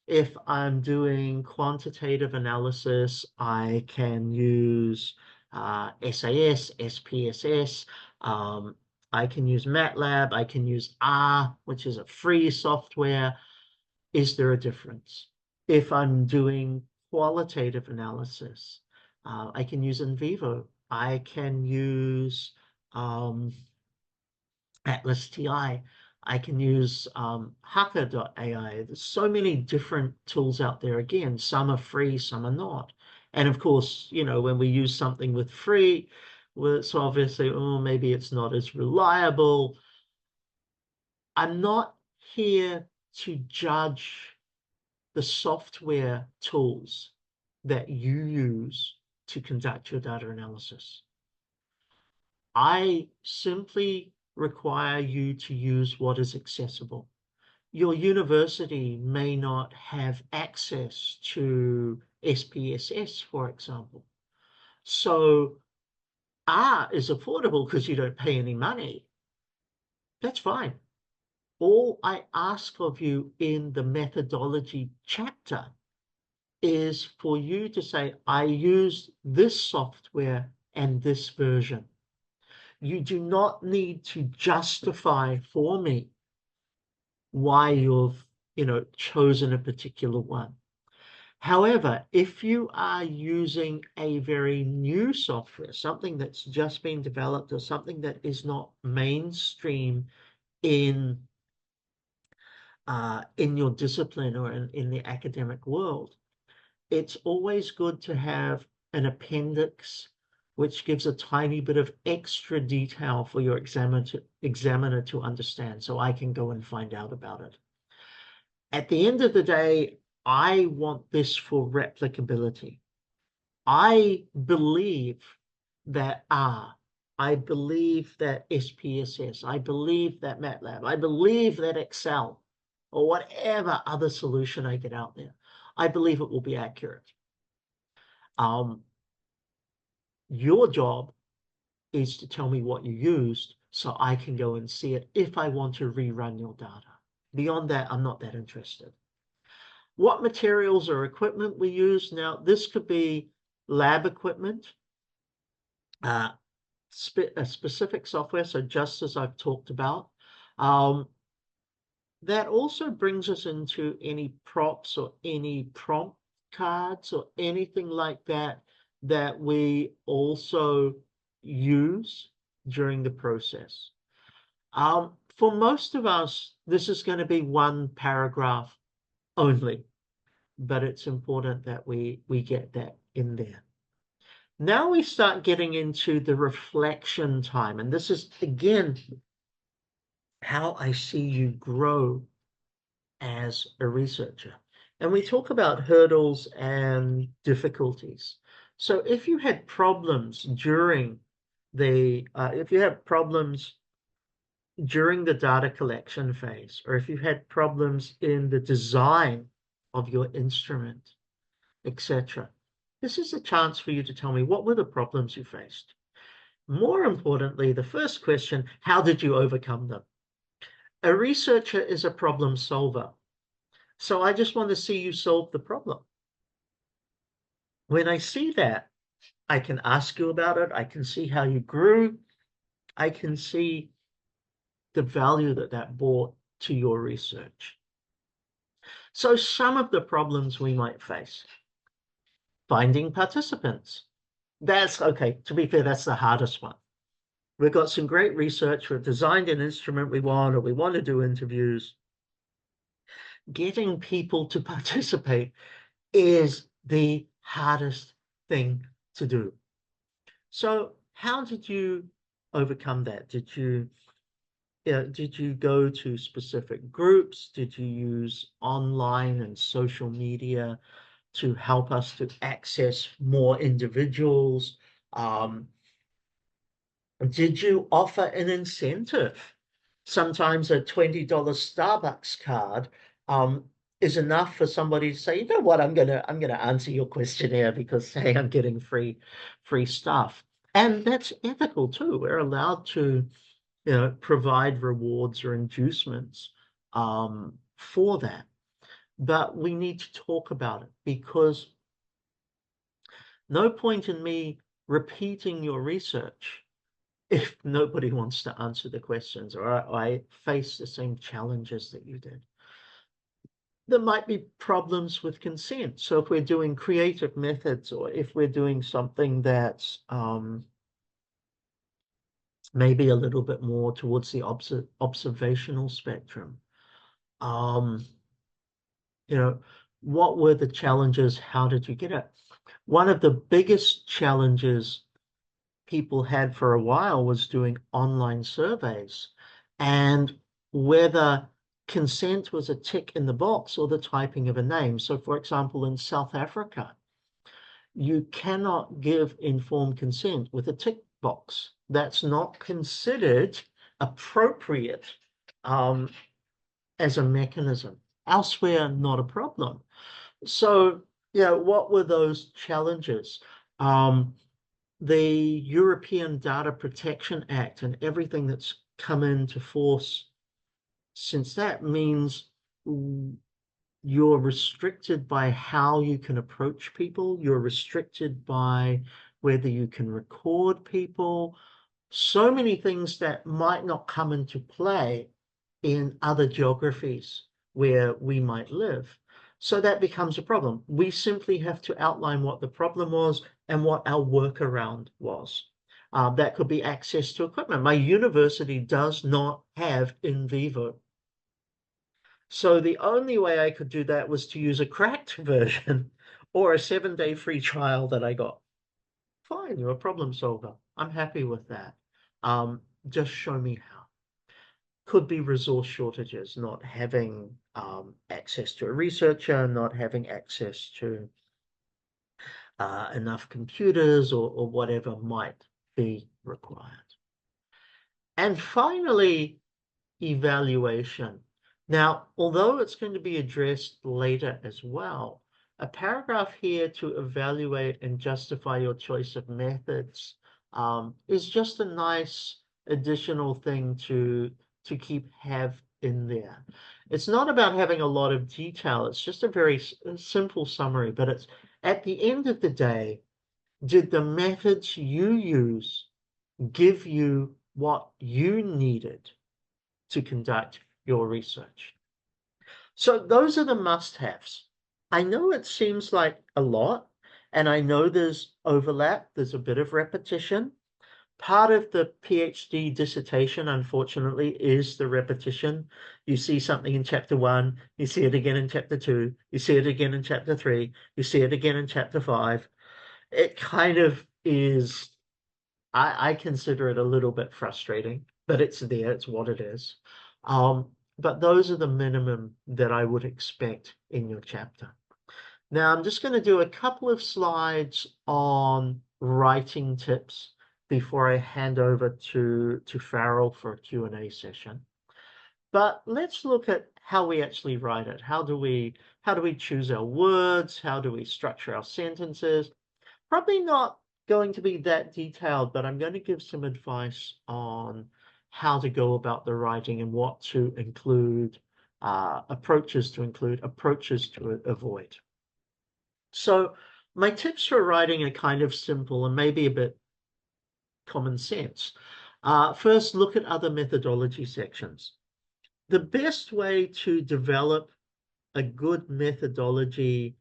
If I'm doing quantitative analysis, I can use SAS, SPSS. I can use MATLAB. I can use R, which is a free software. Is there a difference? If I'm doing qualitative analysis, I can use NVivo. I can use Atlas TI. I can use Hacker.ai. There's so many different tools out there. Again, some are free, some are not. And of course, you know, when we use something with free, well, it's obviously, oh, maybe it's not as reliable. I'm not here to judge the software tools that you use to conduct your data analysis. I simply require you to use what is accessible. Your university may not have access to SPSS, for example. So R is affordable because you don't pay any money. That's fine. All I ask of you in the methodology chapter is for you to say, I use this software and this version. You do not need to justify for me why you've, chosen a particular one. However, if you are using a very new software, something that's just been developed or something that is not mainstream in your discipline or in the academic world, it's always good to have an appendix which gives a tiny bit of extra detail for your examiner to understand, so I can go and find out about it. At the end of the day, I want this for replicability. I believe that R, I believe that SPSS, I believe that MATLAB, I believe that Excel, or whatever other solution I get out there, I believe it will be accurate. Your job is to tell me what you used so I can go and see it if I want to rerun your data. Beyond that, I'm not that interested. What materials or equipment we use? Now, this could be lab equipment, a specific software, so just as I've talked about. That also brings us into any props or any prompt cards or anything like that that we also use during the process. For most of us, this is going to be one paragraph only, but it's important that we get that in there. Now we start getting into the reflection time, and this is, again, how I see you grow as a researcher. And we talk about hurdles and difficulties. So if you had problems during the data collection phase, or if you had problems in the design of your instrument, etc., this is a chance for you to tell me what were the problems you faced. More importantly, the first question, how did you overcome them? A researcher is a problem solver. So I just want to see you solve the problem. When I see that, I can ask you about it. I can see how you grew. I can see the value that that brought to your research. So some of the problems we might face. Finding participants. That's okay. To be fair, that's the hardest one. We've got some great research. We've designed an instrument we want, or we want to do interviews. Getting people to participate is the hardest thing to do. So how did you overcome that? Did you go to specific groups? Did you use online and social media to help us to access more individuals? Did you offer an incentive? Sometimes a $20 Starbucks card is enough for somebody to say, you know what, I'm gonna answer your questionnaire because, hey, I'm getting free stuff. And that's ethical too. We're allowed to, provide rewards or inducements for that. But we need to talk about it, because no point in me repeating your research if nobody wants to answer the questions, or I face the same challenges that you did. There might be problems with consent. So if we're doing creative methods, or if we're doing something that's maybe a little bit more towards the observational spectrum, what were the challenges? How did you get it? One of the biggest challenges people had for a while was doing online surveys, and whether consent was a tick in the box or the typing of a name. So for example, in South Africa, you cannot give informed consent with a tick box. That's not considered appropriate as a mechanism. Elsewhere, not a problem. So, yeah, what were those challenges? The European Data Protection Act and everything that's come into force since that means you're restricted by how you can approach people. You're restricted by whether you can record people. So many things that might not come into play in other geographies where we might live. So that becomes a problem. We simply have to outline what the problem was and what our workaround was. That could be access to equipment. My university does not have in vivo. So the only way I could do that was to use a cracked version or a 7-day free trial that I got. Fine, you're a problem solver. I'm happy with that. Just show me how. Could be resource shortages, not having access to a researcher, not having access to enough computers or whatever might be required. And finally, evaluation. Now, although it's going to be addressed later as well, a paragraph here to evaluate and justify your choice of methods is just a nice additional thing to have in there. It's not about having a lot of detail. It's just a very simple summary, but it's at the end of the day, did the methods you use give you what you needed to conduct your research? So those are the must-haves. I know it seems like a lot, and I know there's overlap, there's a bit of repetition. Part of the PhD dissertation, unfortunately, is the repetition. You see something in chapter 1, you see it again in chapter 2, you see it again in chapter 3, you see it again in chapter 5. It kind of is, I consider it a little bit frustrating, but it's there, it's what it is. But those are the minimum that I would expect in your chapter. Now, I'm just going to do a couple of slides on writing tips before I hand over to Farrell for a Q&A session. But let's look at how we actually write it. How do we choose our words? How do we structure our sentences? Probably not going to be that detailed, but I'm going to give some advice on how to go about the writing and what to include, approaches to include, approaches to avoid. So my tips for writing are kind of simple and maybe a bit common sense. First, look at other methodology sections. The best way to develop a good methodology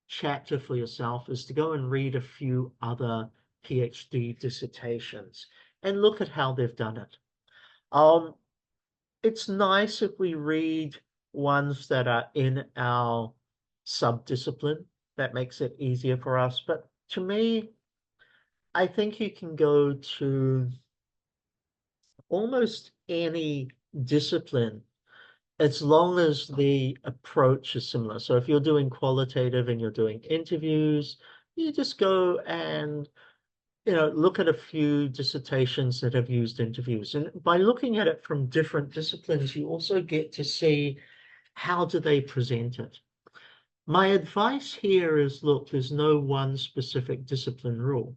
chapter for yourself is to go and read a few other PhD dissertations and look at how they've done it. It's nice if we read ones that are in our subdiscipline. That makes it easier for us. But to me, I think you can go to almost any discipline as long as the approach is similar. So if you're doing qualitative and you're doing interviews, you just go and look at a few dissertations that have used interviews. And by looking at it from different disciplines, you also get to see how do they present it. My advice here is, look, there's no one specific discipline rule.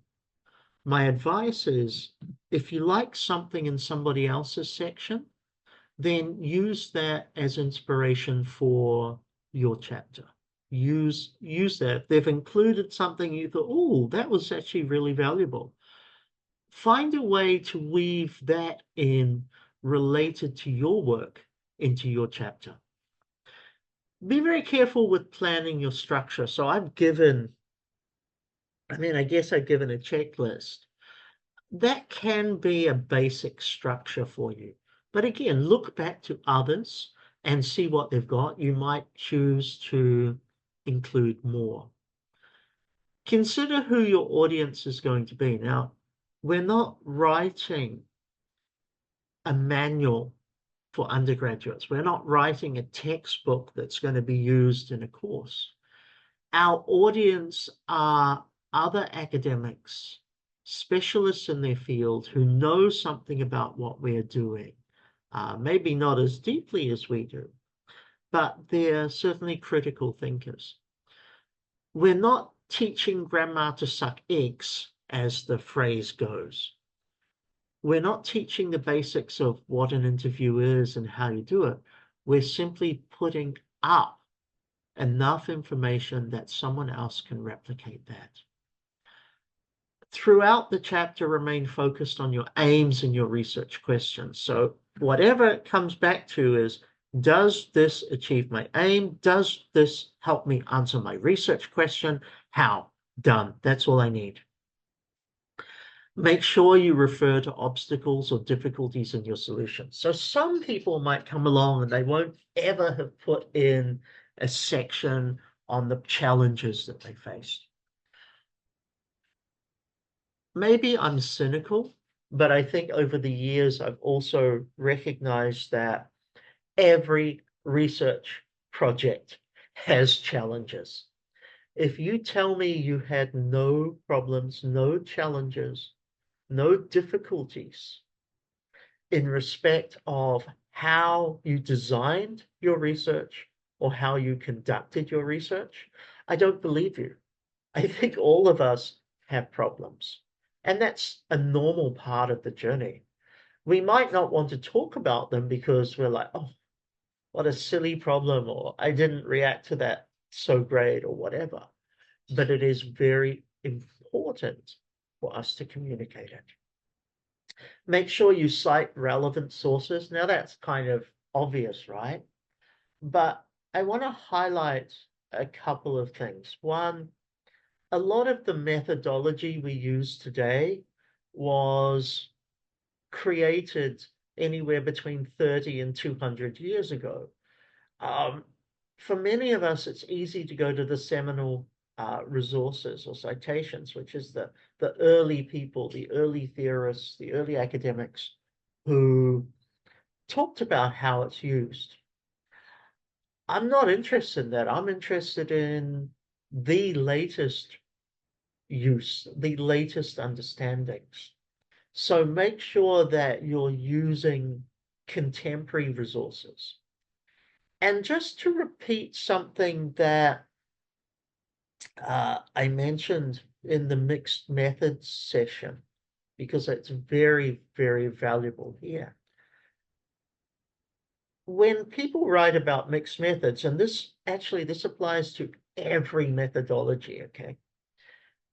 My advice is, if you like something in somebody else's section, then use that as inspiration for your chapter. Use that. If they've included something you thought, oh, that was actually really valuable. Find a way to weave that in related to your work into your chapter. Be very careful with planning your structure. So I guess I've given a checklist. That can be a basic structure for you. But again, look back to others and see what they've got. You might choose to include more. Consider who your audience is going to be. Now, we're not writing a manual for undergraduates. We're not writing a textbook that's going to be used in a course. Our audience are other academics specialists in their field who know something about what we're doing, maybe not as deeply as we do, but they're certainly critical thinkers. We're not teaching grandma to suck eggs, as the phrase goes. We're not teaching the basics of what an interview is and how you do it. We're simply putting up enough information that someone else can replicate that. Throughout the chapter, remain focused on your aims and your research questions. So whatever it comes back to is, does this achieve my aim? Does this help me answer my research question? How? Done. That's all I need. Make sure you refer to obstacles or difficulties in your solution. So some people might come along and they won't ever have put in a section on the challenges that they faced. Maybe I'm cynical, but I think over the years, I've also recognized that every research project has challenges. If you tell me you had no problems, no challenges, no difficulties in respect of how you designed your research or how you conducted your research, I don't believe you. I think all of us have problems. And that's a normal part of the journey. We might not want to talk about them because we're like, oh, what a silly problem, or I didn't react to that so great, or whatever. But it is very important for us to communicate it. Make sure you cite relevant sources. Now that's kind of obvious, right? But I want to highlight a couple of things. One, a lot of the methodology we use today was created anywhere between 30 and 200 years ago. For many of us, it's easy to go to the seminal resources or citations, which is the early people, the early theorists, the early academics who talked about how it's used. I'm not interested in that. I'm interested in the latest use, the latest understandings. So make sure that you're using contemporary resources. And just to repeat something that I mentioned in the mixed methods session, because it's very, very valuable here. When people write about mixed methods, and this applies to every methodology, okay?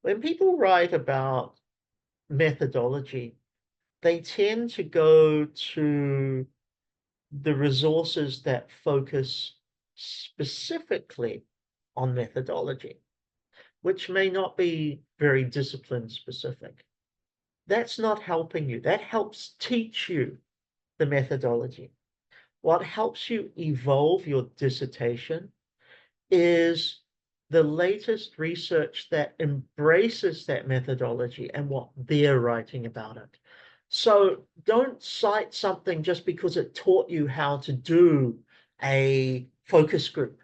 When people write about methodology, they tend to go to the resources that focus specifically on methodology, which may not be very discipline specific. That's not helping you. That helps teach you the methodology. What helps you evolve your dissertation is the latest research that embraces that methodology and what they're writing about it. So don't cite something just because it taught you how to do a focus group.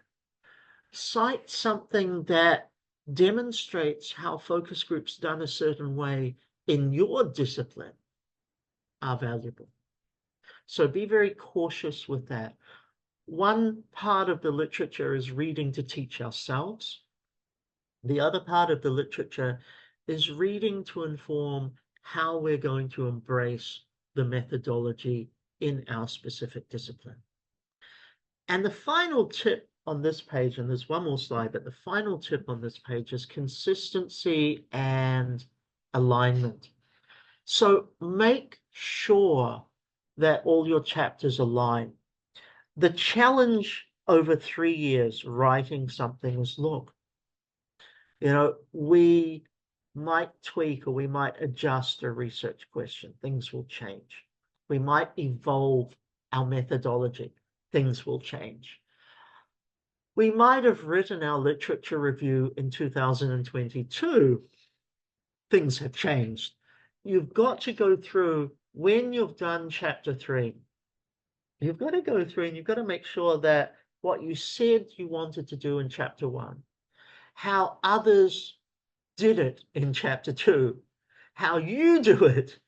Cite something that demonstrates how focus groups done a certain way in your discipline are valuable. So be very cautious with that. One part of the literature is reading to teach ourselves. The other part of the literature is reading to inform how we're going to embrace the methodology in our specific discipline. And the final tip on this page, and there's one more slide, but the final tip on this page is consistency and alignment. So make sure that all your chapters align. The challenge over 3 years writing something is, look, we might tweak or we might adjust a research question. Things will change. We might evolve our methodology. Things will change. We might have written our literature review in 2022. Things have changed. You've got to go through, when you've done chapter 3, you've got to go through and you've got to make sure that what you said you wanted to do in chapter 1, how others did it in chapter 2, how you do it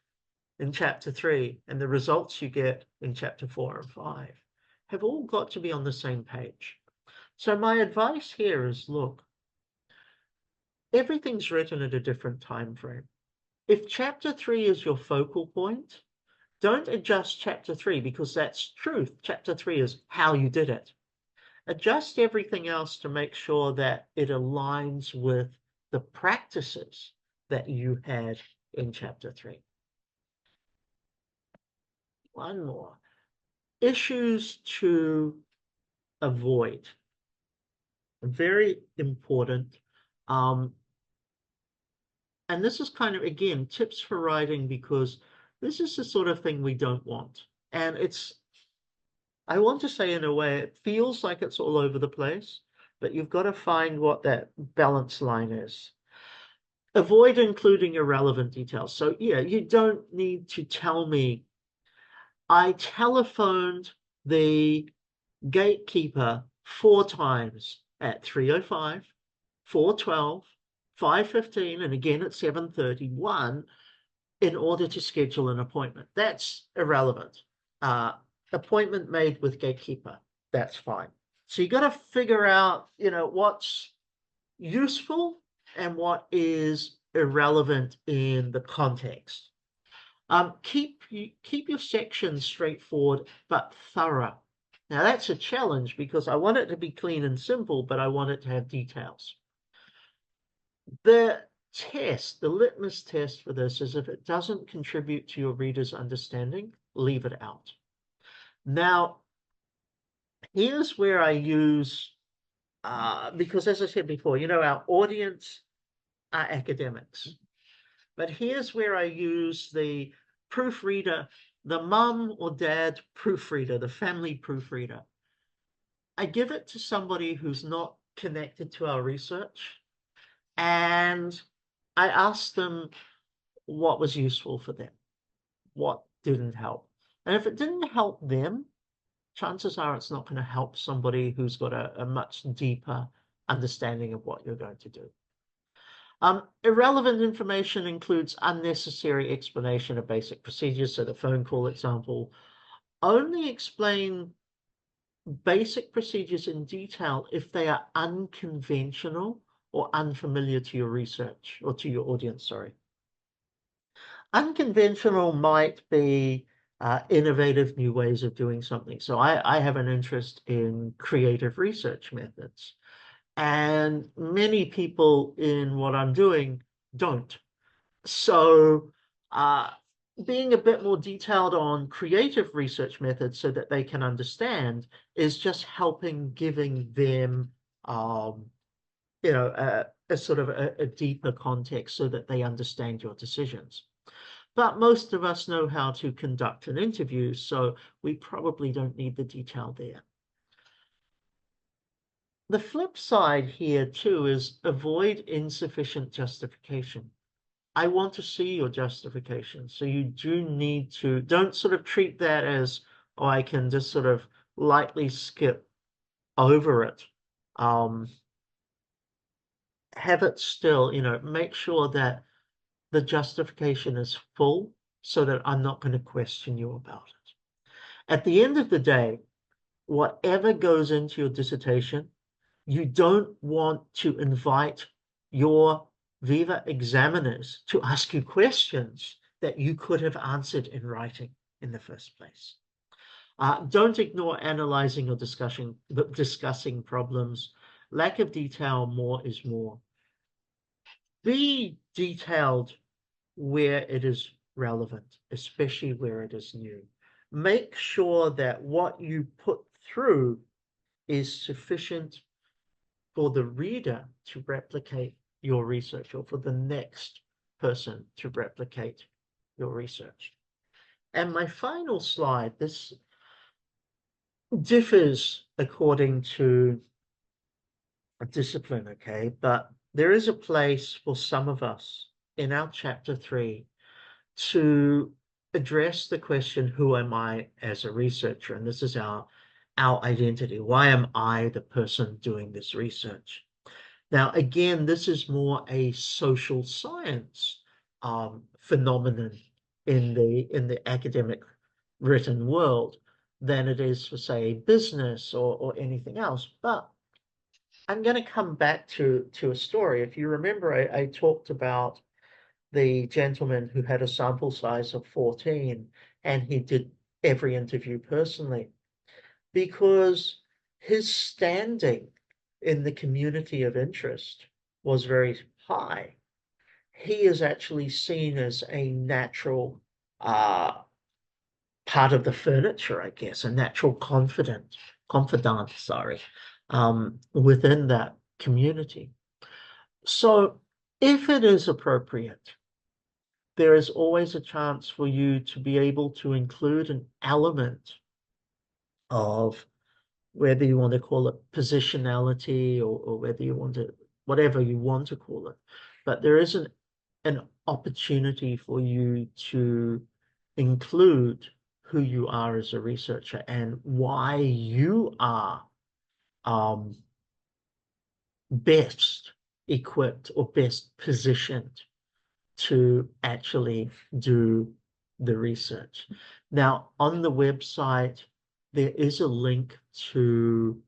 in chapter 3 and the results you get in chapter 4 and 5 have all got to be on the same page. So my advice here is, look, everything's written at a different time frame. If chapter 3 is your focal point, don't adjust chapter 3 because that's truth. Chapter 3 is how you did it. Adjust everything else to make sure that it aligns with the practices that you had in chapter 3. One more. Issues to avoid. Very important. And this is kind of, again, tips for writing, because this is the sort of thing we don't want. And I want to say, in a way, it feels like it's all over the place, but you've got to find what that balance line is. Avoid including irrelevant details. So yeah, you don't need to tell me, I telephoned the gatekeeper 4 times at 3:05, 4:12, 5:15, and again at 7:31 in order to schedule an appointment. That's irrelevant. Appointment made with gatekeeper, that's fine. So you got to figure out, what's useful and what is irrelevant in the context. Keep your sections straightforward but thorough. Now that's a challenge because I want it to be clean and simple, but I want it to have details. The litmus test for this is, if it doesn't contribute to your reader's understanding, leave it out. Now, here's where I use, because as I said before, our audience are academics. But here's where I use the proofreader, the mum or dad proofreader, the family proofreader. I give it to somebody who's not connected to our research, and I ask them what was useful for them, what didn't help. And if it didn't help them, chances are it's not going to help somebody who's got a much deeper understanding of what you're going to do. Irrelevant information includes unnecessary explanation of basic procedures. So the phone call example, only explain basic procedures in detail if they are unconventional or unfamiliar to your research, or to your audience, sorry. Unconventional might be innovative new ways of doing something. So I have an interest in creative research methods. And many people in what I'm doing don't. So being a bit more detailed on creative research methods so that they can understand is just helping, giving them, a sort of a deeper context so that they understand your decisions. But most of us know how to conduct an interview, so we probably don't need the detail there. The flip side here too is avoid insufficient justification. I want to see your justification. So you do need to, don't sort of treat that as, oh, I can just sort of lightly skip over it. Have it still, make sure that the justification is full so that I'm not going to question you about it. At the end of the day, whatever goes into your dissertation, you don't want to invite your Viva examiners to ask you questions that you could have answered in writing in the first place. Don't ignore analyzing or discussing problems. Lack of detail, more is more. Be detailed where it is relevant, especially where it is new. Make sure that what you put through is sufficient for the reader to replicate your research, or for the next person to replicate your research. And my final slide, this differs according to a discipline, okay? But there is a place for some of us in our chapter 3 to address the question, who am I as a researcher? And this is our identity. Why am I the person doing this research? Now, again, this is more a social science phenomenon in the academic written world than it is for, say, business or anything else. But I'm going to come back to a story. If you remember, I talked about the gentleman who had a sample size of 14 and he did every interview personally because his standing in the community of interest was very high. He is actually seen as a natural uh, part of the furniture, I guess, a natural confidant, sorry, within that community. So if it is appropriate, there is always a chance for you to be able to include an element of whether you want to call it positionality or whether you want to, whatever you want to call it. But there is an opportunity for you to include who you are as a researcher and why you are um, best equipped or best positioned to actually do the research. Now, on the website, there is a link to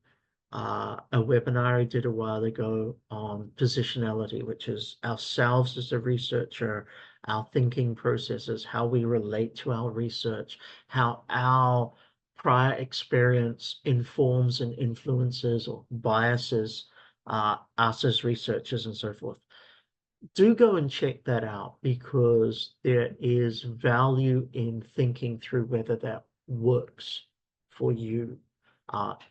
a webinar I did a while ago on positionality, which is ourselves as a researcher, our thinking processes, how we relate to our research, how our prior experience informs and influences or biases us as researchers and so forth. Do go and check that out because there is value in thinking through whether that works for you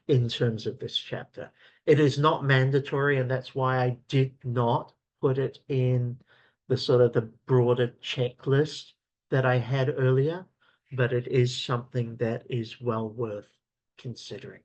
in terms of this chapter. It is not mandatory, and that's why I did not put it in the sort of the broader checklist that I had earlier, but it is something that is well worth considering.